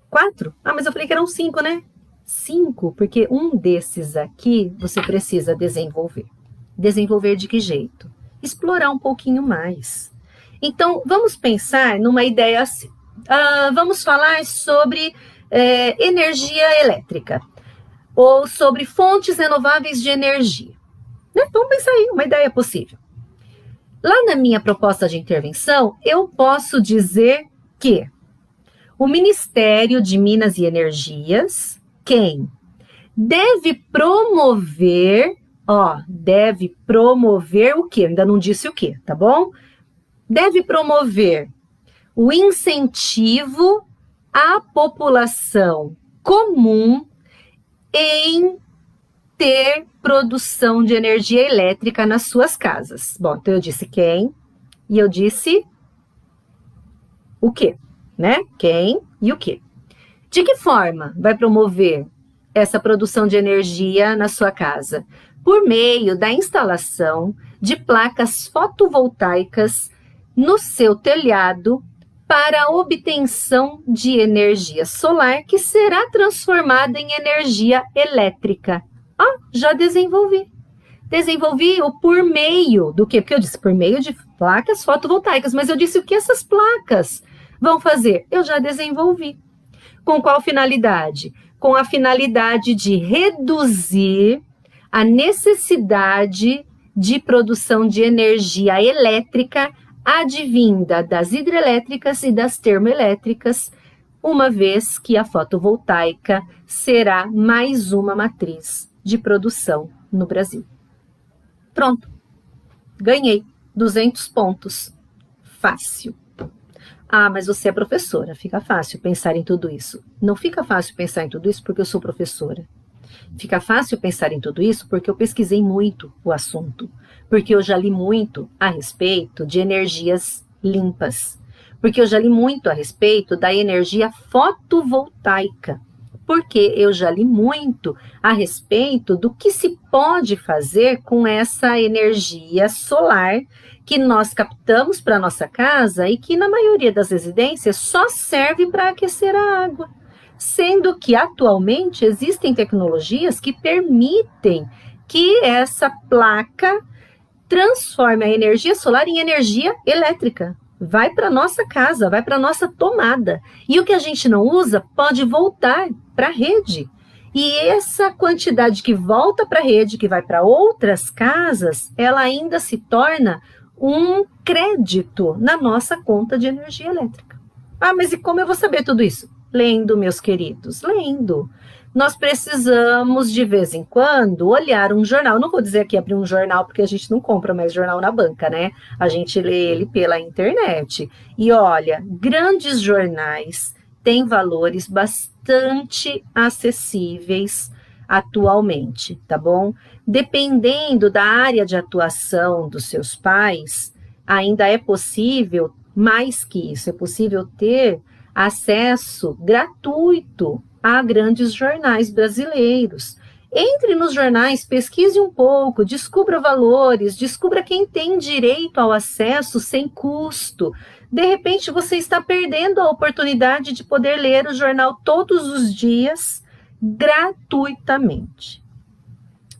4? Ah, mas eu falei que eram 5, né? 5, porque um desses aqui você precisa desenvolver. Desenvolver de que jeito? Explorar um pouquinho mais. Então, vamos pensar numa ideia assim. Vamos falar sobre energia elétrica ou sobre fontes renováveis de energia. Né? Vamos pensar aí, uma ideia possível. Lá na minha proposta de intervenção, eu posso dizer que o Ministério de Minas e Energias, quem? Deve promover o quê? Eu ainda não disse o quê, tá bom? Deve promover o incentivo à população comum em ter produção de energia elétrica nas suas casas. Bom, então eu disse quem e eu disse o quê, né? Quem e o quê? De que forma vai promover essa produção de energia na sua casa? Por meio da instalação de placas fotovoltaicas no seu telhado para a obtenção de energia solar que será transformada em energia elétrica. Já desenvolvi. Desenvolvi o por meio do quê? Porque eu disse por meio de placas fotovoltaicas, mas eu disse o que essas placas vão fazer? Eu já desenvolvi. Com qual finalidade? com a finalidade de reduzir a necessidade de produção de energia elétrica advinda das hidrelétricas e das termoelétricas, uma vez que a fotovoltaica será mais uma matriz de produção no Brasil. Pronto, ganhei 200 pontos. Fácil. Ah, mas você é professora, fica fácil pensar em tudo isso. Não fica fácil pensar em tudo isso porque eu sou professora. Fica fácil pensar em tudo isso porque eu pesquisei muito o assunto, porque eu já li muito a respeito de energias limpas, porque eu já li muito a respeito da energia fotovoltaica, porque eu já li muito a respeito do que se pode fazer com essa energia solar que nós captamos para nossa casa e que na maioria das residências só serve para aquecer a água. Sendo que atualmente existem tecnologias que permitem que essa placa transforme a energia solar em energia elétrica. Vai para nossa casa, vai para nossa tomada. E o que a gente não usa pode voltar para a rede. E essa quantidade que volta para a rede, que vai para outras casas, ela ainda se torna um crédito na nossa conta de energia elétrica. Ah, mas e como eu vou saber tudo isso? Lendo, meus queridos, lendo. Nós precisamos, de vez em quando, olhar um jornal. Não vou dizer aqui abrir um jornal, porque a gente não compra mais jornal na banca, né? A gente lê ele pela internet. E olha, grandes jornais têm valores bastante acessíveis atualmente, tá bom? Dependendo da área de atuação dos seus pais, ainda é possível, mais que isso, é possível ter acesso gratuito a grandes jornais brasileiros. Entre nos jornais, pesquise um pouco, descubra valores, descubra quem tem direito ao acesso sem custo. De repente, você está perdendo a oportunidade de poder ler o jornal todos os dias gratuitamente.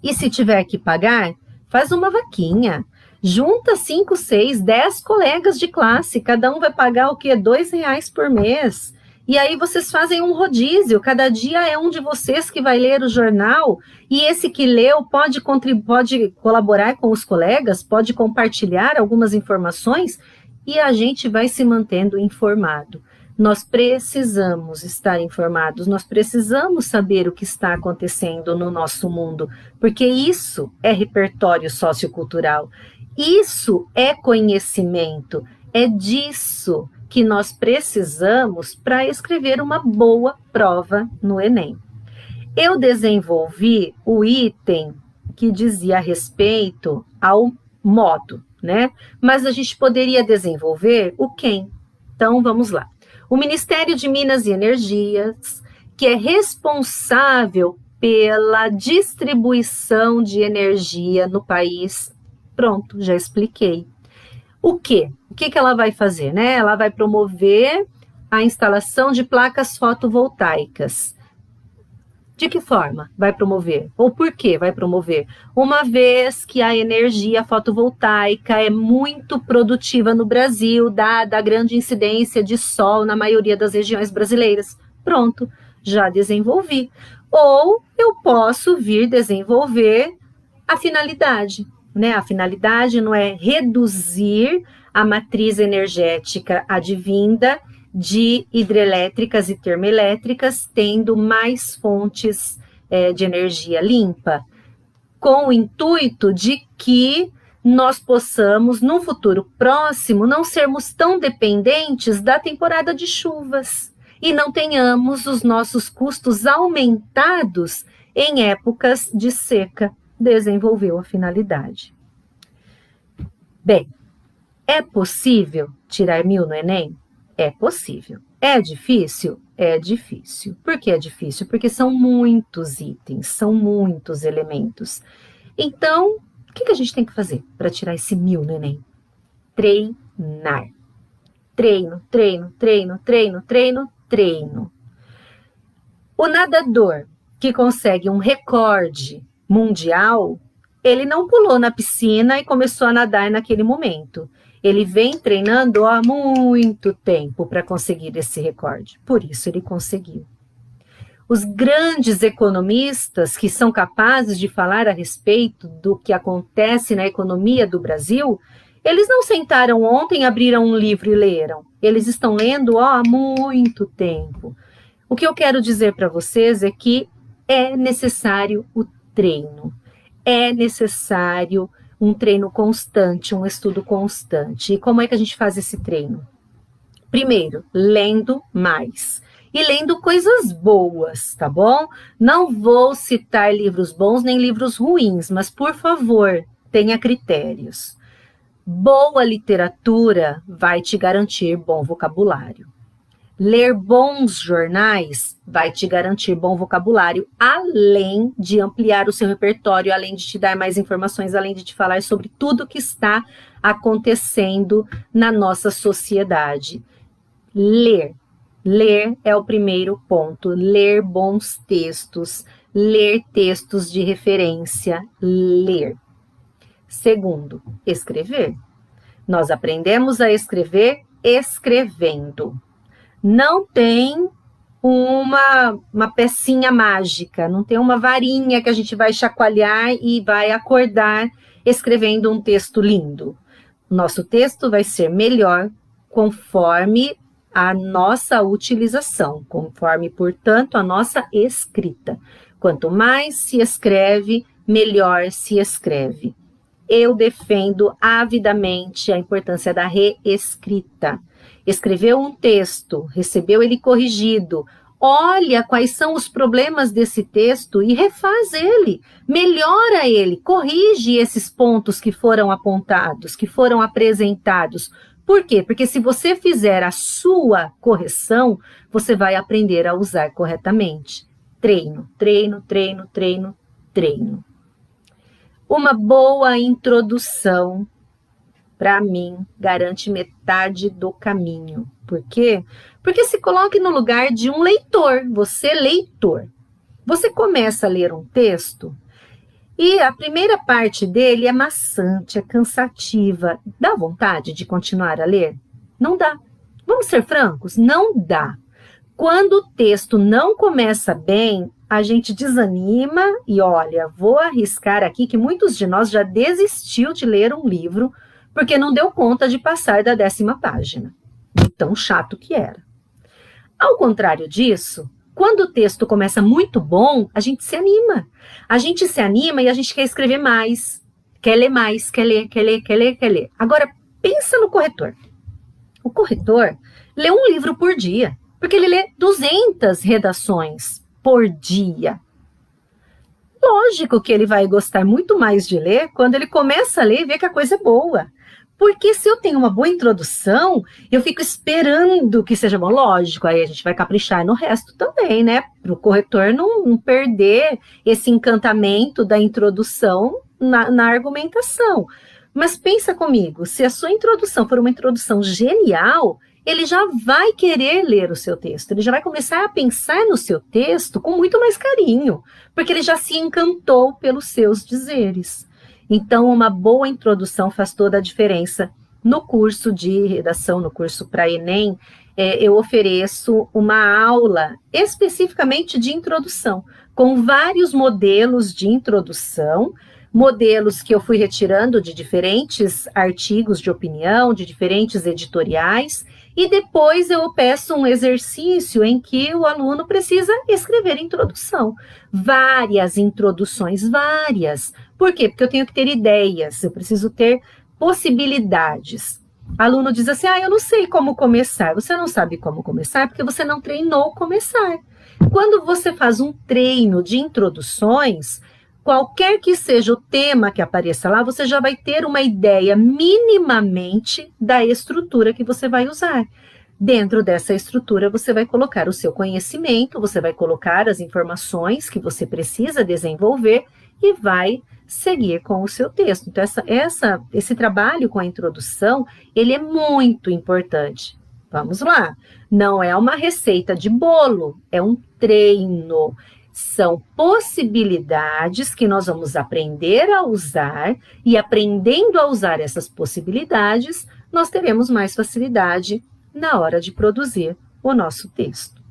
E se tiver que pagar, faz uma vaquinha. Junta 5, 6, 10 colegas de classe, cada um vai pagar o quê? R$2 por mês. E aí vocês fazem um rodízio, cada dia é um de vocês que vai ler o jornal, e esse que leu pode colaborar com os colegas, pode compartilhar algumas informações, e a gente vai se mantendo informado. Nós precisamos estar informados, nós precisamos saber o que está acontecendo no nosso mundo, porque isso é repertório sociocultural. Isso é conhecimento, é disso que nós precisamos para escrever uma boa prova no Enem. Eu desenvolvi o item que dizia a respeito ao modo, né? Mas a gente poderia desenvolver o quem. Então, vamos lá. O Ministério de Minas e Energias, que é responsável pela distribuição de energia no país. Pronto, já expliquei. O quê? O que ela vai fazer, né? Ela vai promover a instalação de placas fotovoltaicas. De que forma vai promover? Ou por que vai promover? Uma vez que a energia fotovoltaica é muito produtiva no Brasil, dada a grande incidência de sol na maioria das regiões brasileiras. Pronto, já desenvolvi. Ou eu posso vir desenvolver a finalidade, né? A finalidade não é reduzir a matriz energética advinda de hidrelétricas e termoelétricas, tendo mais fontes de energia limpa, com o intuito de que nós possamos, num futuro próximo, não sermos tão dependentes da temporada de chuvas e não tenhamos os nossos custos aumentados em épocas de seca. Desenvolveu a finalidade. Bem, é possível tirar 1000 no Enem? É possível. É difícil? É difícil. Por que é difícil? Porque são muitos itens, são muitos elementos. Então, o que a gente tem que fazer para tirar esse 1000 no Enem? Treinar. Treino, treino, treino, treino, treino, treino. O nadador que consegue um recorde mundial, ele não pulou na piscina e começou a nadar naquele momento. Ele vem treinando há muito tempo para conseguir esse recorde. Por isso ele conseguiu. Os grandes economistas que são capazes de falar a respeito do que acontece na economia do Brasil, eles não sentaram ontem, abriram um livro e leram. Eles estão lendo há muito tempo. O que eu quero dizer para vocês é que é necessário o treino. É necessário um treino constante, um estudo constante. E como é que a gente faz esse treino? Primeiro, lendo mais. E lendo coisas boas, tá bom? Não vou citar livros bons nem livros ruins, mas, por favor, tenha critérios. Boa literatura vai te garantir bom vocabulário. Ler bons jornais vai te garantir bom vocabulário, além de ampliar o seu repertório, além de te dar mais informações, além de te falar sobre tudo que está acontecendo na nossa sociedade. Ler. Ler é o primeiro ponto. Ler bons textos, ler textos de referência, ler. Segundo, escrever. Nós aprendemos a escrever escrevendo. Não tem uma pecinha mágica, não tem uma varinha que a gente vai chacoalhar e vai acordar escrevendo um texto lindo. Nosso texto vai ser melhor conforme a nossa utilização, conforme, portanto, a nossa escrita. Quanto mais se escreve, melhor se escreve. Eu defendo avidamente a importância da reescrita. Escreveu um texto, recebeu ele corrigido, olha quais são os problemas desse texto e refaz ele, melhora ele, corrige esses pontos que foram apontados, que foram apresentados. Por quê? Porque se você fizer a sua correção, você vai aprender a usar corretamente. Treino, treino, treino, treino, treino. Uma boa introdução, para mim, garante metade do caminho. Por quê? Porque se coloque no lugar de um leitor, você leitor. Você começa a ler um texto e a primeira parte dele é maçante, é cansativa. Dá vontade de continuar a ler? Não dá. Vamos ser francos? Não dá. Quando o texto não começa bem, a gente desanima e olha, vou arriscar aqui que muitos de nós já desistiu de ler um livro porque não deu conta de passar da 10ª página. De tão chato que era. Ao contrário disso, quando o texto começa muito bom, a gente se anima. A gente se anima e a gente quer escrever mais, quer ler mais, quer ler, quer ler, quer ler, quer ler. Agora, pensa no corretor. O corretor lê um livro por dia, porque ele lê 200 redações por dia. Lógico que ele vai gostar muito mais de ler quando ele começa a ler e vê que a coisa é boa. Porque se eu tenho uma boa introdução, eu fico esperando que seja bom. Lógico, aí a gente vai caprichar no resto também, né? Para o corretor não perder esse encantamento da introdução na argumentação. Mas pensa comigo, se a sua introdução for uma introdução genial, ele já vai querer ler o seu texto, ele já vai começar a pensar no seu texto com muito mais carinho, porque ele já se encantou pelos seus dizeres. Então, uma boa introdução faz toda a diferença. No curso de redação, no curso para Enem, eu ofereço uma aula especificamente de introdução, com vários modelos de introdução, modelos que eu fui retirando de diferentes artigos de opinião, de diferentes editoriais, e depois eu peço um exercício em que o aluno precisa escrever introdução. Várias introduções, várias. Por quê? Porque eu tenho que ter ideias, eu preciso ter possibilidades. Aluno diz assim, eu não sei como começar. Você não sabe como começar porque você não treinou começar. Quando você faz um treino de introduções, qualquer que seja o tema que apareça lá, você já vai ter uma ideia minimamente da estrutura que você vai usar. Dentro dessa estrutura, você vai colocar o seu conhecimento, você vai colocar as informações que você precisa desenvolver e vai seguir com o seu texto. Então, esse trabalho com a introdução, ele é muito importante. Vamos lá. Não é uma receita de bolo, é um treino. São possibilidades que nós vamos aprender a usar e aprendendo a usar essas possibilidades, nós teremos mais facilidade na hora de produzir o nosso texto.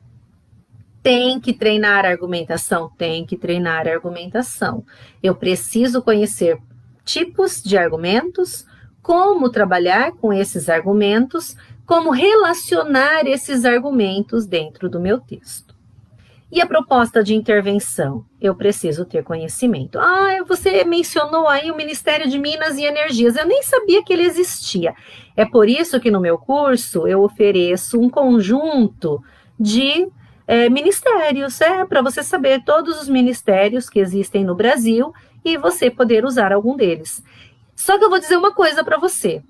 Tem que treinar a argumentação? Tem que treinar a argumentação. Eu preciso conhecer tipos de argumentos, como trabalhar com esses argumentos, como relacionar esses argumentos dentro do meu texto. E a proposta de intervenção? Eu preciso ter conhecimento. Você mencionou aí o Ministério de Minas e Energias. Eu nem sabia que ele existia. É por isso que no meu curso eu ofereço um conjunto de ministérios, para você saber todos os ministérios que existem no Brasil e você poder usar algum deles. Só que eu vou dizer uma coisa para você.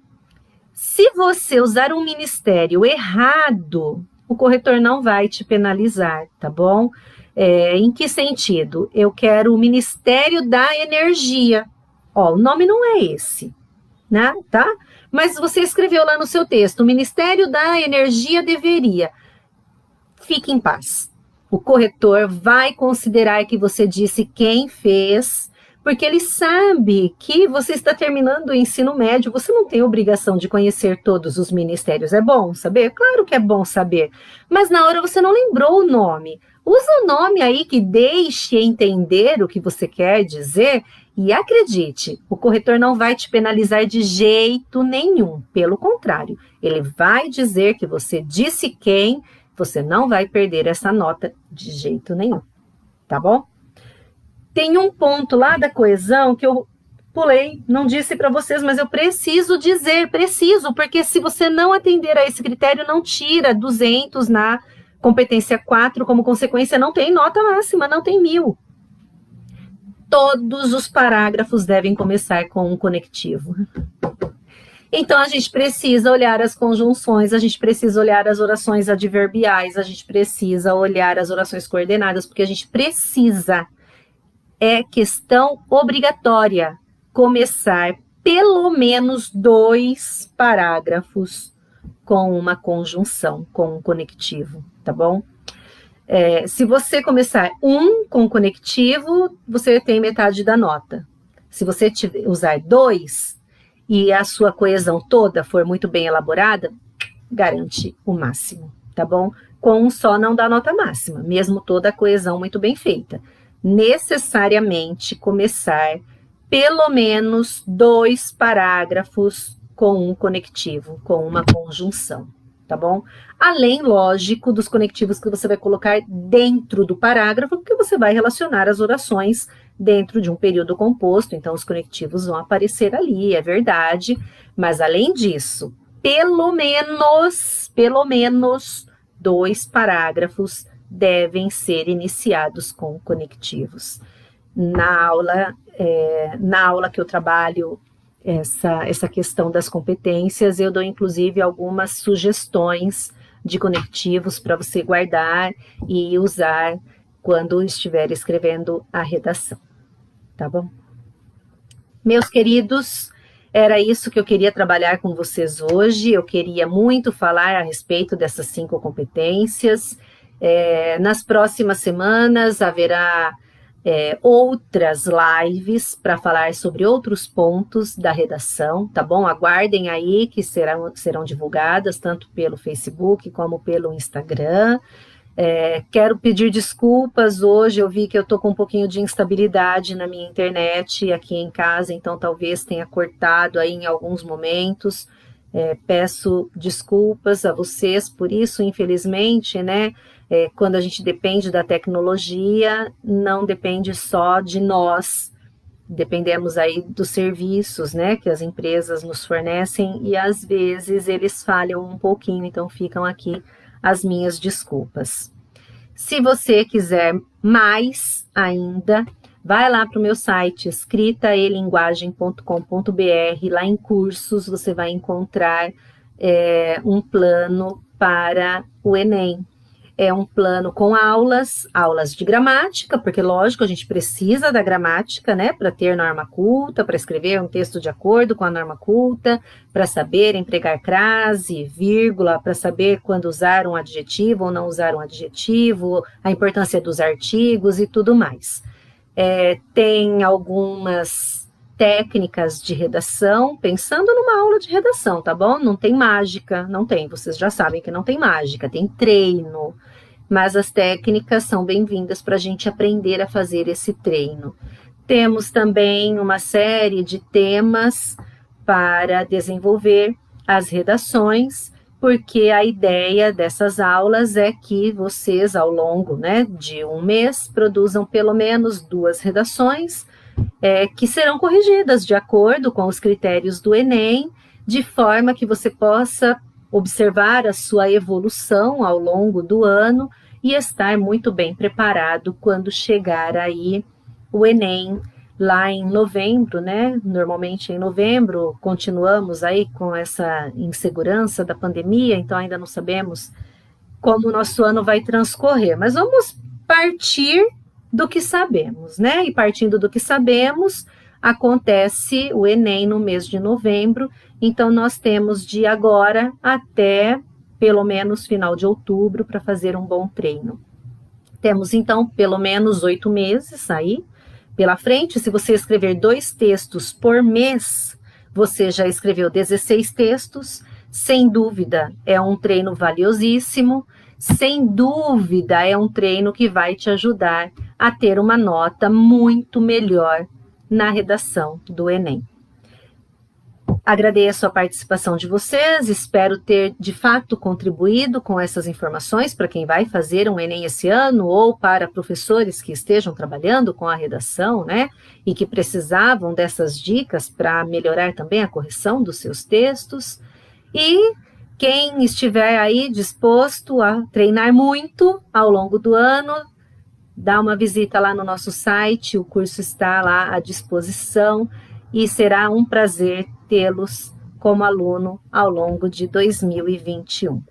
Se você usar um ministério errado, o corretor não vai te penalizar, tá bom? Em que sentido? Eu quero o Ministério da Energia. O nome não é esse, né? Tá? Mas você escreveu lá no seu texto, o Ministério da Energia deveria. Fique em paz. O corretor vai considerar que você disse quem fez, porque ele sabe que você está terminando o ensino médio, você não tem obrigação de conhecer todos os ministérios. É bom saber? Claro que é bom saber, mas na hora você não lembrou o nome. Usa o nome aí que deixe entender o que você quer dizer e acredite, o corretor não vai te penalizar de jeito nenhum. Pelo contrário, ele vai dizer que você disse quem. Você não vai perder essa nota de jeito nenhum, tá bom? Tem um ponto lá da coesão que eu pulei, não disse para vocês, mas eu preciso dizer, porque se você não atender a esse critério, não tira 200 na competência 4, como consequência, não tem nota máxima, não tem 1000. Todos os parágrafos devem começar com um conectivo. Então, a gente precisa olhar as conjunções, a gente precisa olhar as orações adverbiais, a gente precisa olhar as orações coordenadas, porque a gente precisa, é questão obrigatória, começar pelo menos 2 parágrafos com uma conjunção, com um conectivo, tá bom? Se você começar um com conectivo, você tem metade da nota. Se você usar 2... e a sua coesão toda for muito bem elaborada, garante o máximo, tá bom? Com um só não dá nota máxima, mesmo toda a coesão muito bem feita. Necessariamente começar pelo menos 2 parágrafos com um conectivo, com uma conjunção, tá bom? Além, lógico, dos conectivos que você vai colocar dentro do parágrafo, porque você vai relacionar as orações dentro de um período composto, então os conectivos vão aparecer ali, é verdade, mas além disso, pelo menos 2 parágrafos devem ser iniciados com conectivos. Na aula que eu trabalho essa questão das competências, eu dou inclusive algumas sugestões de conectivos para você guardar e usar quando estiver escrevendo a redação, tá bom? Meus queridos, era isso que eu queria trabalhar com vocês hoje. Eu queria muito falar a respeito dessas 5 competências. Nas próximas semanas haverá outras lives para falar sobre outros pontos da redação, tá bom? Aguardem aí que serão divulgadas tanto pelo Facebook como pelo Instagram. Quero pedir desculpas, hoje eu vi que eu estou com um pouquinho de instabilidade na minha internet aqui em casa, então talvez tenha cortado aí em alguns momentos, peço desculpas a vocês por isso, infelizmente, né, quando a gente depende da tecnologia, não depende só de nós, dependemos aí dos serviços, né, que as empresas nos fornecem e às vezes eles falham um pouquinho, então ficam aqui as minhas desculpas. Se você quiser mais ainda, vai lá para o meu site, escritaelinguagem.com.br, lá em cursos você vai encontrar um plano para o Enem. É um plano com aulas de gramática, porque lógico, a gente precisa da gramática, né, para ter norma culta, para escrever um texto de acordo com a norma culta, para saber empregar crase, vírgula, para saber quando usar um adjetivo ou não usar um adjetivo, a importância dos artigos e tudo mais. Tem algumas técnicas de redação, pensando numa aula de redação, tá bom? Não tem mágica, não tem, vocês já sabem que não tem mágica, tem treino, mas as técnicas são bem-vindas para a gente aprender a fazer esse treino. Temos também uma série de temas para desenvolver as redações, porque a ideia dessas aulas é que vocês, ao longo, né, de um mês, produzam pelo menos 2 redações, que serão corrigidas de acordo com os critérios do Enem, de forma que você possa observar a sua evolução ao longo do ano e estar muito bem preparado quando chegar aí o Enem lá em novembro, né? Normalmente em novembro, continuamos aí com essa insegurança da pandemia, então ainda não sabemos como o nosso ano vai transcorrer, mas vamos partir do que sabemos, né? E partindo do que sabemos, acontece o Enem no mês de novembro, então nós temos de agora até pelo menos final de outubro para fazer um bom treino. Temos então pelo menos 8 meses aí pela frente. Se você escrever 2 textos por mês, você já escreveu 16 textos, sem dúvida é um treino valiosíssimo, sem dúvida é um treino que vai te ajudar a ter uma nota muito melhor na redação do Enem. Agradeço a participação de vocês, espero ter de fato contribuído com essas informações para quem vai fazer um Enem esse ano ou para professores que estejam trabalhando com a redação, né, e que precisavam dessas dicas para melhorar também a correção dos seus textos. E quem estiver aí disposto a treinar muito ao longo do ano, dá uma visita lá no nosso site, o curso está lá à disposição e será um prazer tê-los como aluno ao longo de 2021.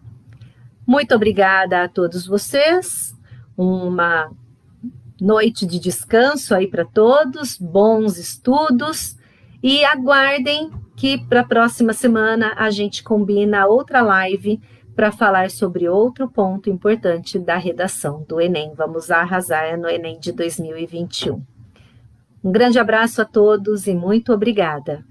Muito obrigada a todos vocês, uma noite de descanso aí para todos, bons estudos e aguardem que para a próxima semana a gente combina outra live para falar sobre outro ponto importante da redação do Enem. Vamos arrasar no Enem de 2021. Um grande abraço a todos e muito obrigada.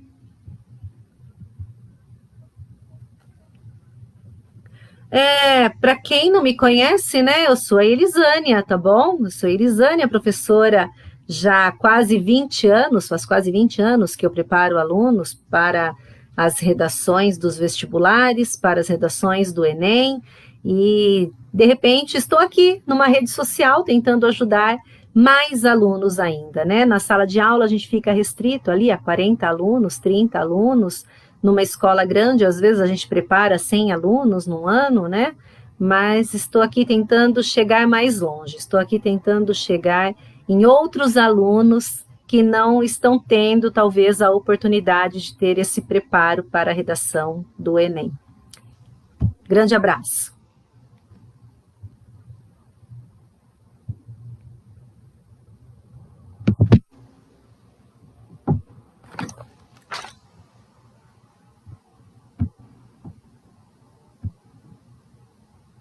Para quem não me conhece, né, eu sou a Elisânia, tá bom? Eu sou a Elisânia, professora já há quase 20 anos, faz quase 20 anos que eu preparo alunos para as redações dos vestibulares, para as redações do Enem, e de repente estou aqui numa rede social tentando ajudar mais alunos ainda, né? Na sala de aula a gente fica restrito ali a 40 alunos, 30 alunos, numa escola grande, às vezes a gente prepara 100 alunos num ano, né? Mas estou aqui tentando chegar mais longe, estou aqui tentando chegar em outros alunos que não estão tendo, talvez, a oportunidade de ter esse preparo para a redação do Enem. Grande abraço!